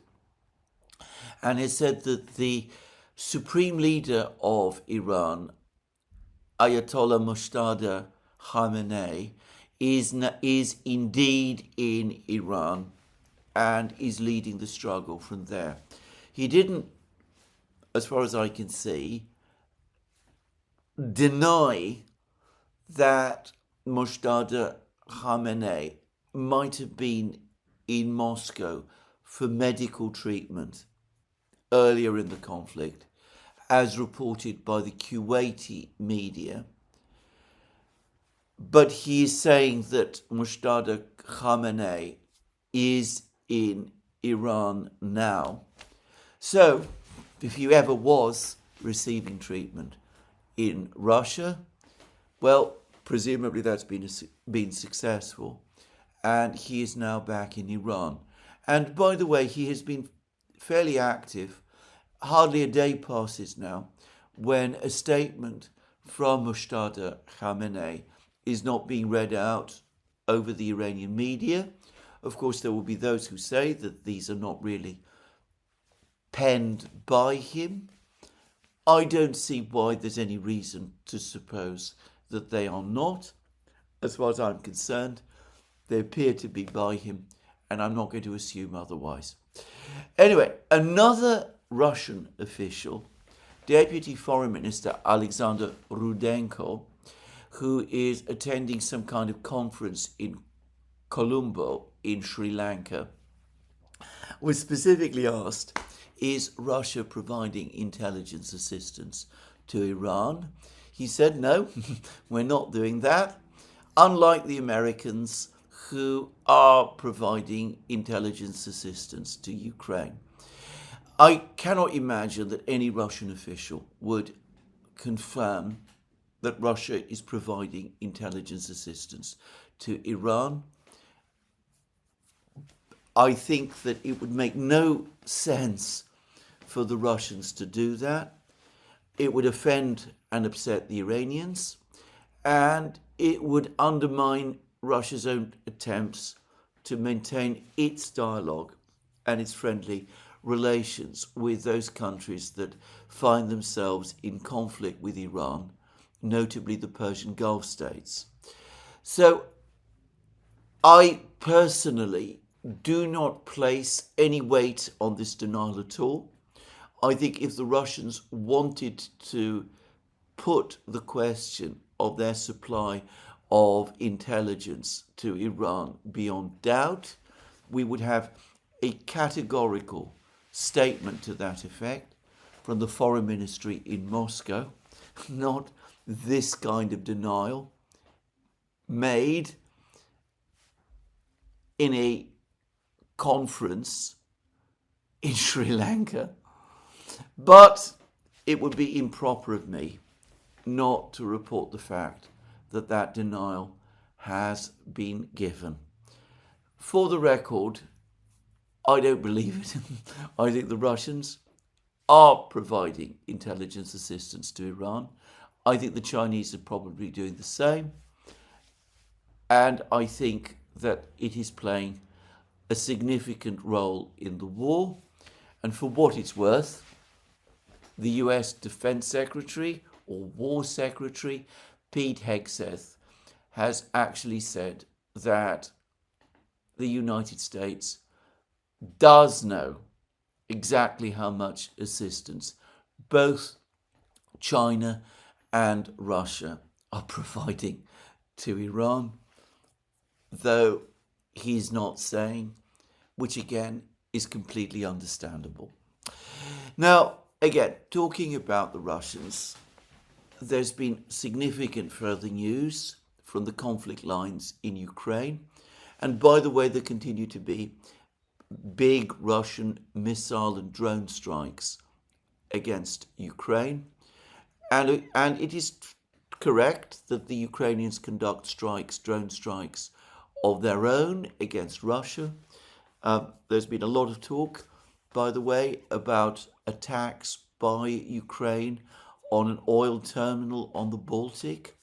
and has said that the supreme leader of Iran, Ayatollah Moshtaba Khamenei, is indeed in Iran and is leading the struggle from there. He didn't, as far as I can see, deny that Muqtada Khamenei might have been in Moscow for medical treatment earlier in the conflict, as reported by the Kuwaiti media. But he is saying that Muqtada Khamenei is in Iran now. So, if he ever was receiving treatment in Russia, well, presumably that's been successful, and he is now back in Iran. And by the way, he has been fairly active. Hardly a day passes now when a statement from Muqtada Khamenei is not being read out over the Iranian media. Of course, there will be those who say that these are not really penned by him. I don't see why there's any reason to suppose that they are not. As far as I'm concerned, they appear to be by him, and I'm not going to assume otherwise. Anyway, another Russian official, Deputy Foreign Minister Alexander Rudenko, who is attending some kind of conference in Colombo in Sri Lanka, was specifically asked, is Russia providing intelligence assistance to Iran? He said, no, we're not doing that, unlike the Americans, who are providing intelligence assistance to Ukraine. I cannot imagine that any Russian official would confirm that Russia is providing intelligence assistance to Iran. I think that it would make no sense for the Russians to do that. It would offend and upset the Iranians, and it would undermine Russia's own attempts to maintain its dialogue and its friendly relations with those countries that find themselves in conflict with Iran, notably the Persian Gulf states. So I personally do not place any weight on this denial at all. I think if the Russians wanted to put the question of their supply of intelligence to Iran beyond doubt, we would have a categorical statement to that effect from the foreign ministry in Moscow, not this kind of denial made in a conference in Sri Lanka. But it would be improper of me not to report the fact that that denial has been given. For the record, I don't believe it. I think the Russians are providing intelligence assistance to Iran. I think the Chinese are probably doing the same. And I think that it is playing a significant role in the war. And for what it's worth, the US Defense Secretary or War Secretary, Pete Hegseth, has actually said that the United States does know exactly how much assistance both China and Russia are providing to Iran, though he's not saying, which again is completely understandable. Now, again, talking about the Russians, there's been significant further news from the conflict lines in Ukraine. And by the way, there continue to be big Russian missile and drone strikes against Ukraine. And it is correct that the Ukrainians conduct strikes, drone strikes of their own against Russia. There's been a lot of talk, by the way, about attacks by Ukraine on an oil terminal on the Baltic.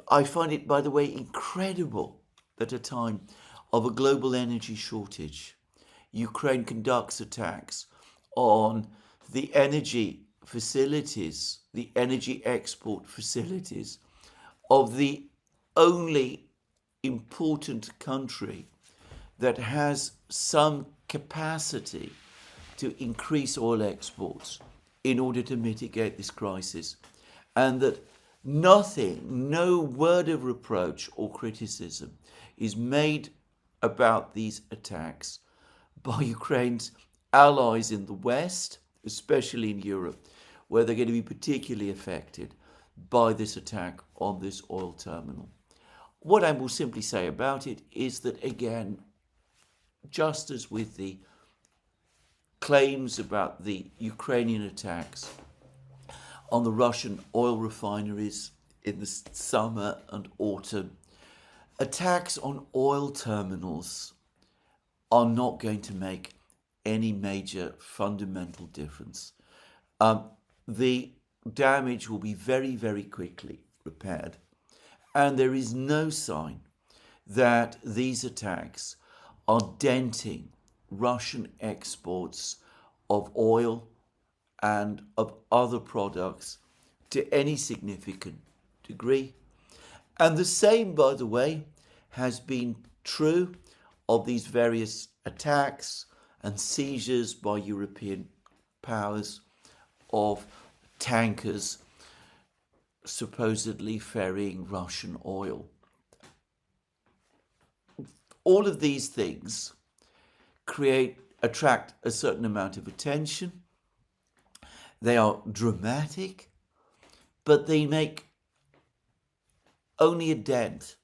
I find it, by the way, incredible that at a time of a global energy shortage, Ukraine conducts attacks on the energy facilities, the energy export facilities of the only important country that has some capacity to increase oil exports in order to mitigate this crisis, and that nothing, no word of reproach or criticism is made about these attacks by Ukraine's allies in the West, especially in Europe, where they're going to be particularly affected by this attack on this oil terminal. What I will simply say about it is that, again, just as with the claims about the Ukrainian attacks on the Russian oil refineries in the summer and autumn, attacks on oil terminals are not going to make any major fundamental difference. The damage will be very, very quickly repaired. And there is no sign that these attacks are denting Russian exports of oil and of other products to any significant degree. And the same, by the way, has been true of these various attacks and seizures by European powers of tankers supposedly ferrying Russian oil. All of these things attract a certain amount of attention. They are dramatic, but they make only a dent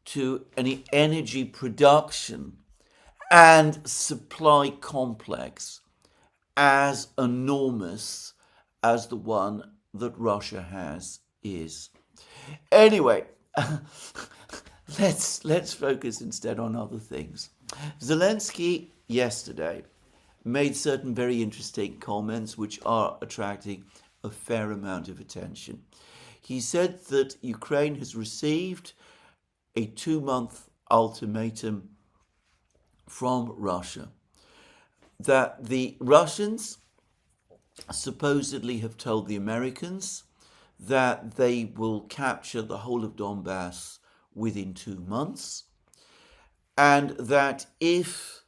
to any energy production and supply complex as enormous as the one that Russia is. Anyway, let's focus instead on other things. Zelensky yesterday made certain very interesting comments which are attracting a fair amount of attention. He said that Ukraine has received a 2-month ultimatum from Russia, that the Russians supposedly have told the Americans that they will capture the whole of Donbas within 2 months, and that if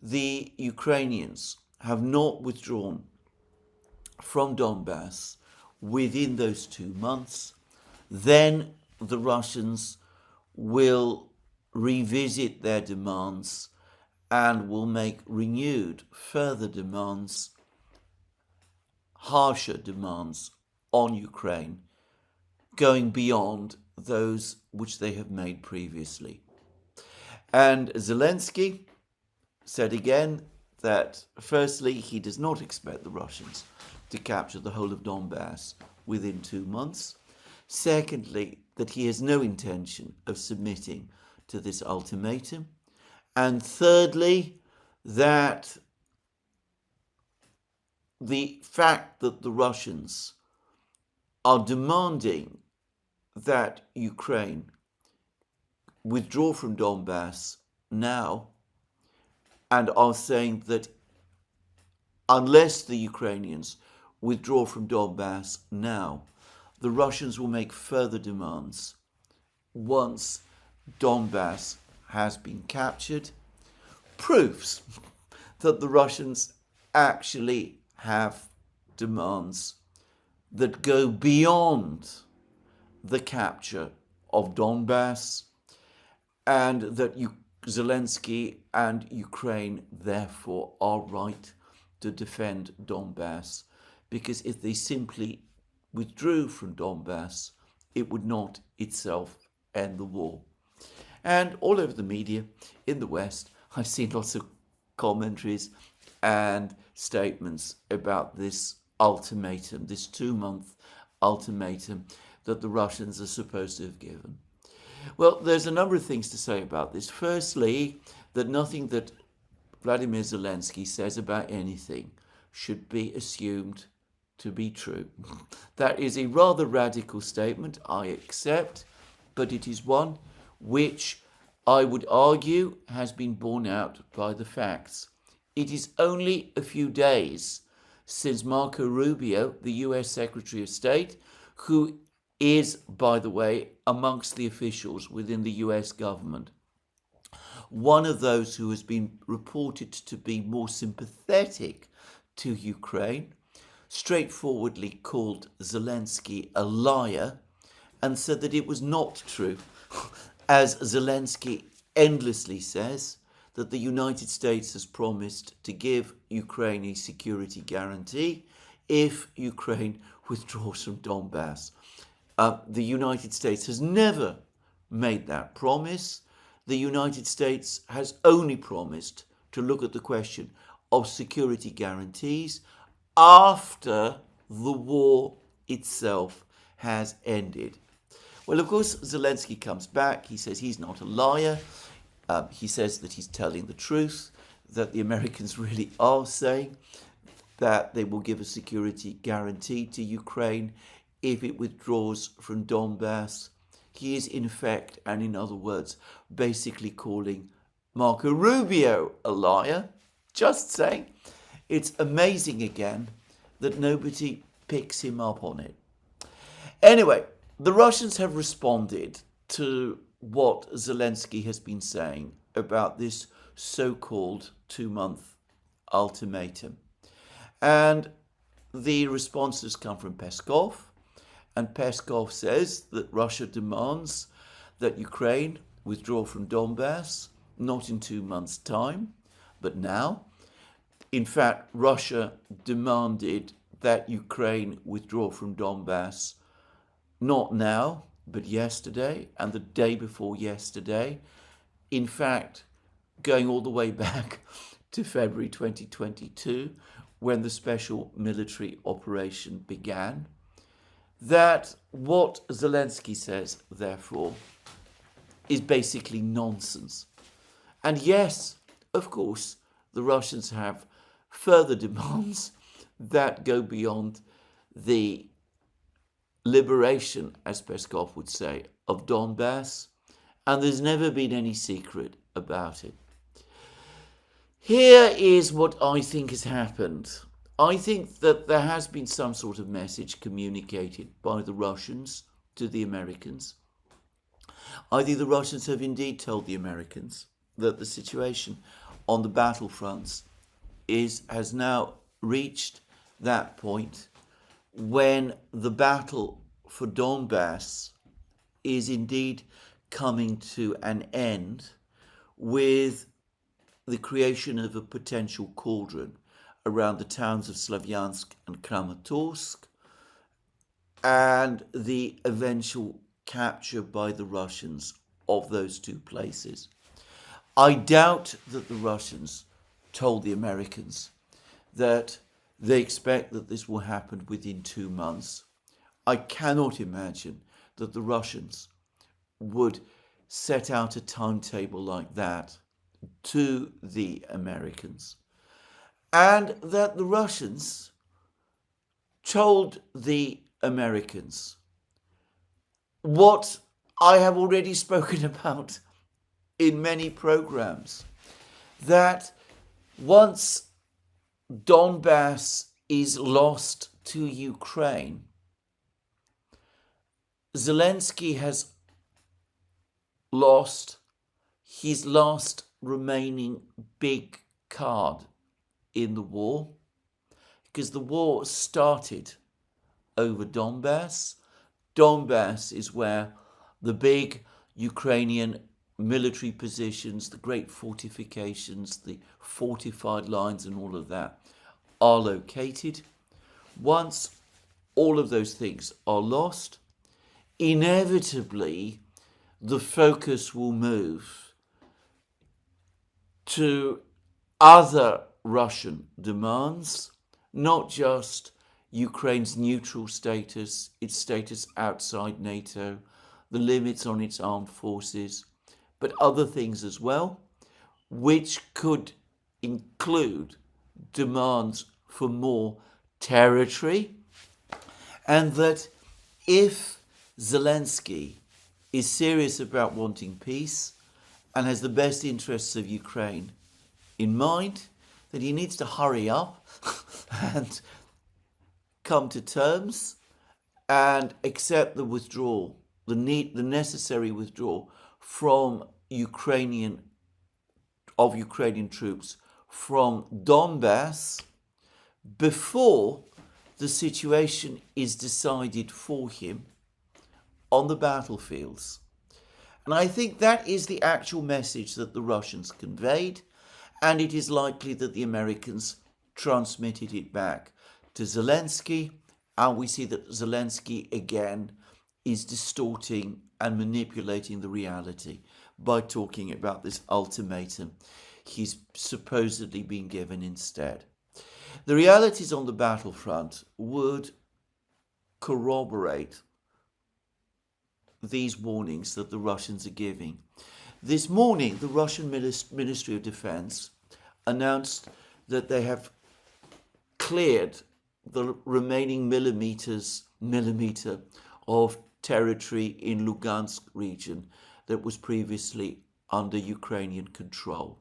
the Ukrainians have not withdrawn from Donbas within those 2 months, then the Russians will revisit their demands and will make renewed further demands, harsher demands on Ukraine, going beyond those which they have made previously. And Zelensky said again that, firstly, he does not expect the Russians to capture the whole of Donbas within 2 months. Secondly, that he has no intention of submitting to this ultimatum. And thirdly, that the fact that the Russians are demanding that Ukraine withdraw from Donbas now, and are saying that unless the Ukrainians withdraw from Donbas now, the Russians will make further demands once Donbas has been captured, proves that the Russians actually have demands that go beyond the capture of Donbas, and that Zelensky and Ukraine therefore are right to defend Donbas, because if they simply withdrew from Donbas, it would not itself end the war. And all over the media in the West, I've seen lots of commentaries and statements about this ultimatum, this 2-month ultimatum that the Russians are supposed to have given. Well, there's a number of things to say about this. Firstly, that nothing that Vladimir Zelensky says about anything should be assumed to be true. That is a rather radical statement, I accept, but it is one which I would argue has been borne out by the facts. It is only a few days since Marco Rubio, the US Secretary of State, who is, by the way, amongst the officials within the US government, one of those who has been reported to be more sympathetic to Ukraine, straightforwardly called Zelensky a liar and said that it was not true, as Zelensky endlessly says, that the United States has promised to give Ukraine a security guarantee if Ukraine withdraws from Donbas. The United States has never made that promise. The United States has only promised to look at the question of security guarantees after the war itself has ended. Well, of course, Zelensky comes back. He says he's not a liar. He says that he's telling the truth, that the Americans really are saying that they will give a security guarantee to Ukraine if it withdraws from Donbas. He is in effect, and in other words, basically calling Marco Rubio a liar. Just saying. It's amazing again that nobody picks him up on it. Anyway, the Russians have responded to what Zelensky has been saying about this so-called 2-month ultimatum. And the responses come from Peskov. And Peskov says that Russia demands that Ukraine withdraw from Donbas, not in 2 months' time, but now. In fact, Russia demanded that Ukraine withdraw from Donbas not now, but yesterday and the day before yesterday. In fact, going all the way back to February 2022, when the special military operation began. That what Zelensky says, therefore, is basically nonsense. And yes, of course, the Russians have further demands that go beyond the liberation, as Peskov would say, of Donbas, and there's never been any secret about it. Here is what I think has happened. I think that there has been some sort of message communicated by the Russians to the Americans. I think the Russians have indeed told the Americans that the situation on the battlefronts has now reached that point when the battle for Donbas is indeed coming to an end with the creation of a potential cauldron around the towns of Slavyansk and Kramatorsk, and the eventual capture by the Russians of those two places. I doubt that the Russians told the Americans that they expect that this will happen within 2 months. I cannot imagine that the Russians would set out a timetable like that to the Americans, and that the Russians told the Americans what I have already spoken about in many programs, that once Donbas is lost to Ukraine, Zelensky has lost his last remaining big card in the war, because the war started over Donbas. Donbas is where the big Ukrainian military positions, the great fortifications, the fortified lines and all of that are located. Once all of those things are lost, inevitably the focus will move to other Russian demands, not just Ukraine's neutral status, its status outside NATO, the limits on its armed forces, but other things as well, which could include demands for more territory, and that if Zelensky is serious about wanting peace and has the best interests of Ukraine in mind, that he needs to hurry up and come to terms and accept the withdrawal, the necessary withdrawal from Ukrainian of Ukrainian troops from Donbas before the situation is decided for him on the battlefields. And I think that is the actual message that the Russians conveyed, and it is likely that the Americans transmitted it back to Zelensky, and we see that Zelensky again is distorting and manipulating the reality by talking about this ultimatum he's supposedly been given instead. The realities on the battlefront would corroborate these warnings that the Russians are giving. This morning, the Russian Ministry of Defense announced that they have cleared the remaining millimeter of territory in Lugansk region that was previously under Ukrainian control.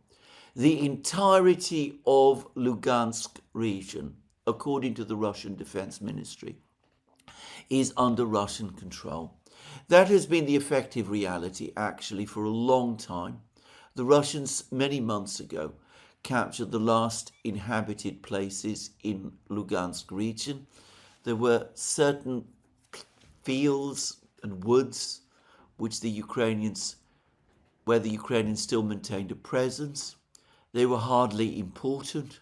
The entirety of Lugansk region, according to the Russian Defense Ministry, is under Russian control. That has been the effective reality, actually, for a long time. The Russians, many months ago, captured the last inhabited places in Lugansk region. There were certain fields and woods where the Ukrainians still maintained a presence. They were hardly important.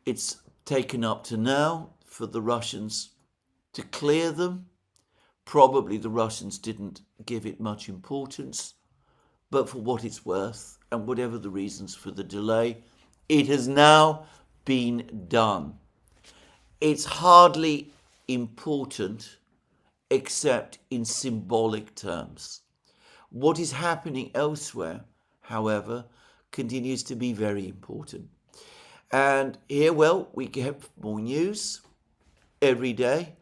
It's taken up to now for the Russians to clear them. Probably the Russians didn't give it much importance, but for what it's worth, and whatever the reasons for the delay, it has now been done. It's hardly important except in symbolic terms. What is happening elsewhere, however, continues to be very important. And here, well, we get more news every day.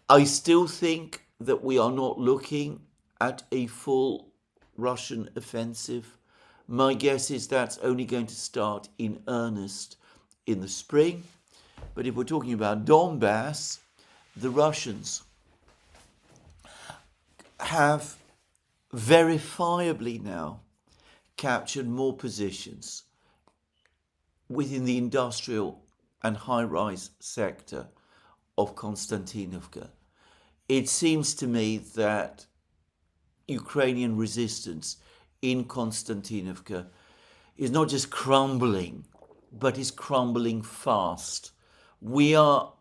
I still think that we are not looking at a full Russian offensive. My guess is that's only going to start in earnest in the spring. But if we're talking about Donbas, the Russians have verifiably now captured more positions within the industrial and high-rise sector of Konstantinovka. It seems to me that Ukrainian resistance in Konstantinovka is not just crumbling, but is crumbling fast. We are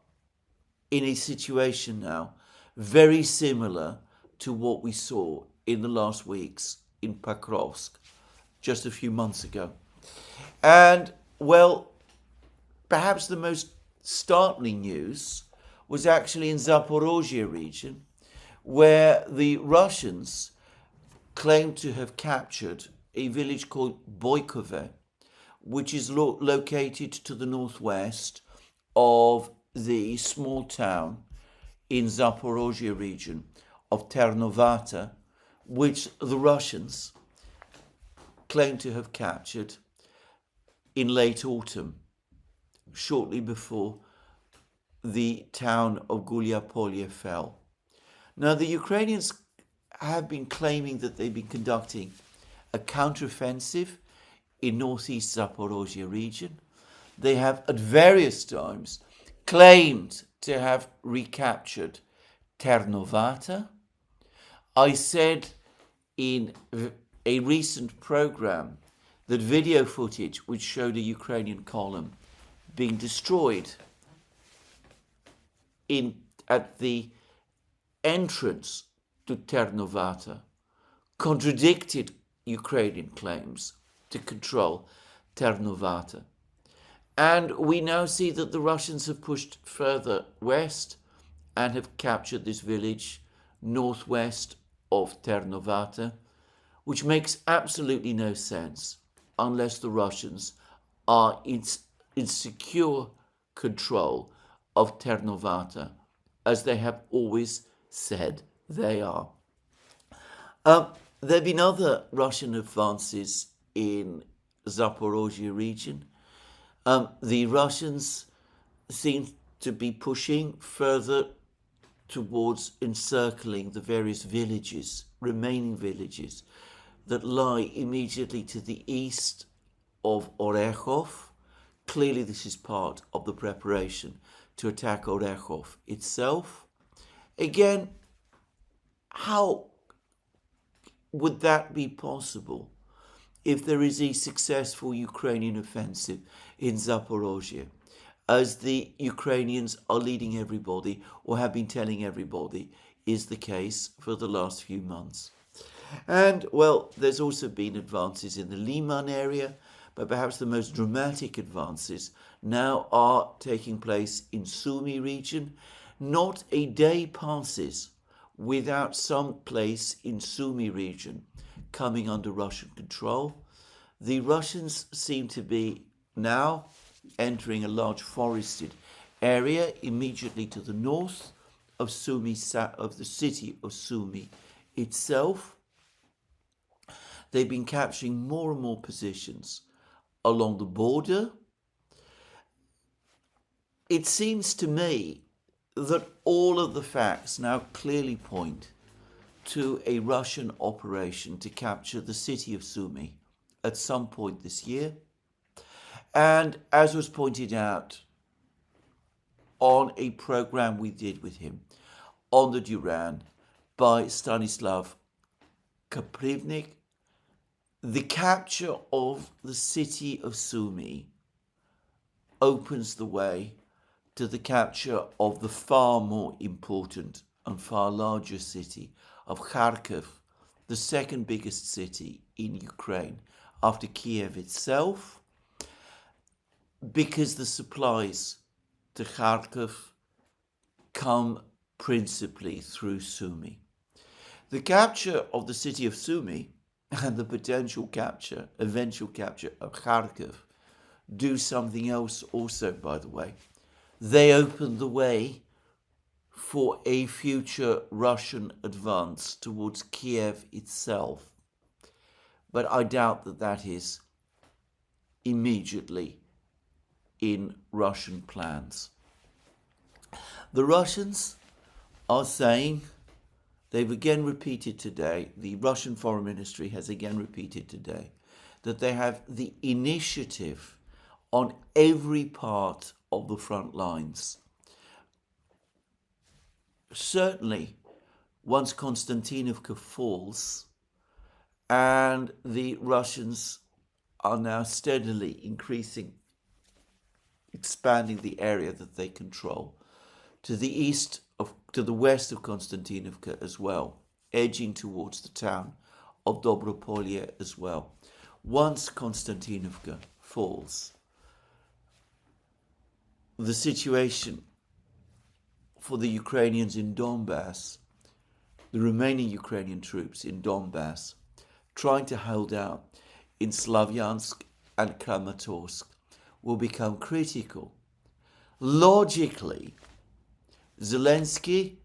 in a situation now very similar to what we saw in the last weeks in Pokrovsk just a few months ago. And, well, perhaps the most startling news was actually in Zaporozhye region, where the Russians claimed to have captured a village called Boykove, which is located to the northwest of the small town in Zaporozhye region of Ternovata, which the Russians claim to have captured in late autumn, shortly before the town of Gulyapolye fell. Now, the Ukrainians have been claiming that they've been conducting a counteroffensive in northeast Zaporozhye region. They have at various times claimed to have recaptured Ternovata. I said in a recent program that video footage which showed a Ukrainian column being destroyed at the entrance to Ternovata contradicted Ukrainian claims to control Ternovata. And we now see that the Russians have pushed further west and have captured this village northwest of Ternovata, which makes absolutely no sense unless the Russians are in secure control of Ternovata, as they have always said they are. There have been other Russian advances in Zaporozhye region. The Russians seem to be pushing further towards encircling the various villages, remaining villages, that lie immediately to the east of Orechov. Clearly, this is part of the preparation to attack Orechov itself. Again, how would that be possible if there is a successful Ukrainian offensive in Zaporozhye, as the Ukrainians are leading everybody, or have been telling everybody is the case for the last few months? And, well, there's also been advances in the Liman area, but perhaps the most dramatic advances now are taking place in Sumy region. Not a day passes without some place in Sumy region coming under Russian control. The Russians seem to be now entering a large forested area immediately to the north of Sumy, of the city of Sumy itself. They've been capturing more and more positions along the border. It seems to me that all of the facts now clearly point to a Russian operation to capture the city of Sumy at some point this year. And as was pointed out on a program we did with him on the Duran by Stanislav Kaprivnik, the capture of the city of Sumy opens the way to the capture of the far more important and far larger city of Kharkiv, the second biggest city in Ukraine after Kiev itself, because the supplies to Kharkiv come principally through Sumy. The capture of the city of Sumy and the potential capture, eventual capture of Kharkiv do something else also, by the way. They open the way for a future Russian advance towards Kiev itself. But I doubt that that is immediately in Russian plans. The Russians are saying, they've again repeated today, the Russian Foreign Ministry has again repeated today, that they have the initiative on every part of the front lines. Certainly, once Konstantinovka falls, and the Russians are now steadily expanding the area that they control to the west of Konstantinovka as well, edging towards the town of Dobropolye as well. Once Konstantinovka falls, the situation for the Ukrainians in Donbas, the remaining Ukrainian troops in Donbas, trying to hold out in Slavyansk and Kramatorsk, will become critical. Logically, Zelensky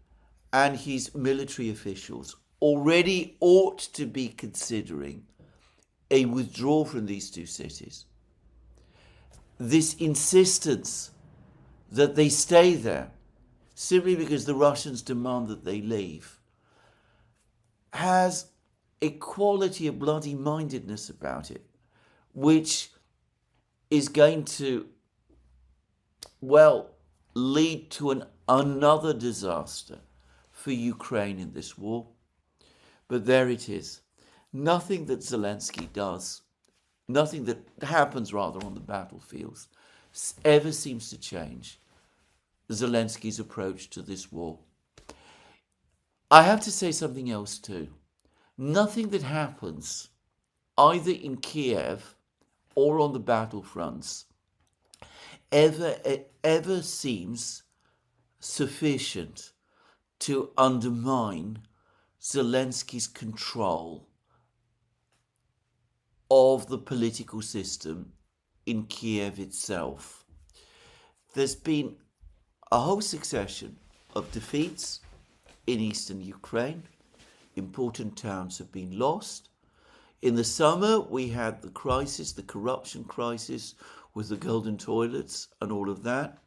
and his military officials already ought to be considering a withdrawal from these two cities. This insistence that they stay there simply because the Russians demand that they leave has a quality of bloody-mindedness about it, which is going to, well, lead to another disaster for Ukraine in this war. But there it is. Nothing that Zelensky does, nothing that happens rather on the battlefields, ever seems to change Zelensky's approach to this war. I have to say something else too. Nothing that happens either in Kiev or on the battlefronts ever seems sufficient to undermine Zelensky's control of the political system in Kiev itself. There's been a whole succession of defeats in eastern Ukraine. Important towns have been lost. In the summer, we had the crisis, the corruption crisis with the golden toilets and all of that.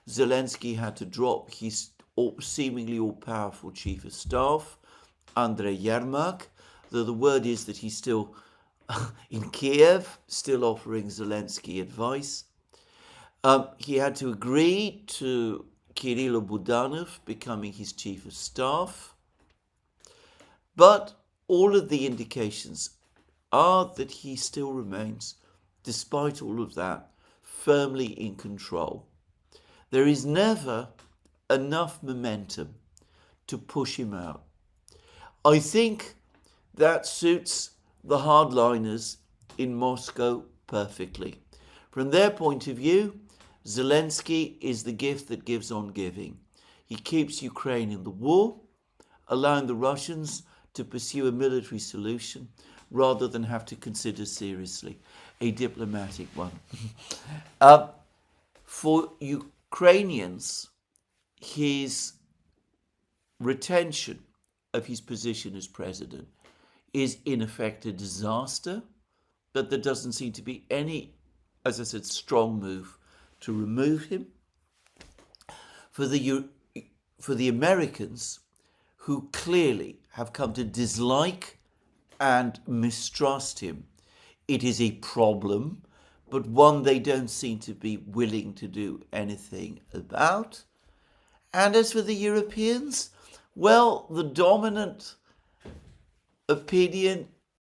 Zelensky had to drop his seemingly all-powerful chief of staff, Andrei Yermak, though the word is that he's still in Kiev, still offering Zelensky advice. He had to agree to Kirill Budanov becoming his chief of staff. But all of the indications are that he still remains, despite all of that, firmly in control. There is never enough momentum to push him out. I think that suits the hardliners in Moscow perfectly. From their point of view, Zelensky is the gift that gives on giving. He keeps Ukraine in the war, allowing the Russians to pursue a military solution rather than have to consider seriously a diplomatic one. For Ukrainians, his retention of his position as president is in effect a disaster, but there doesn't seem to be any, as I said, strong move to remove him. For the Americans, who clearly have come to dislike and mistrust him, it is a problem, but one they don't seem to be willing to do anything about. And as for the Europeans, well, the dominant opinion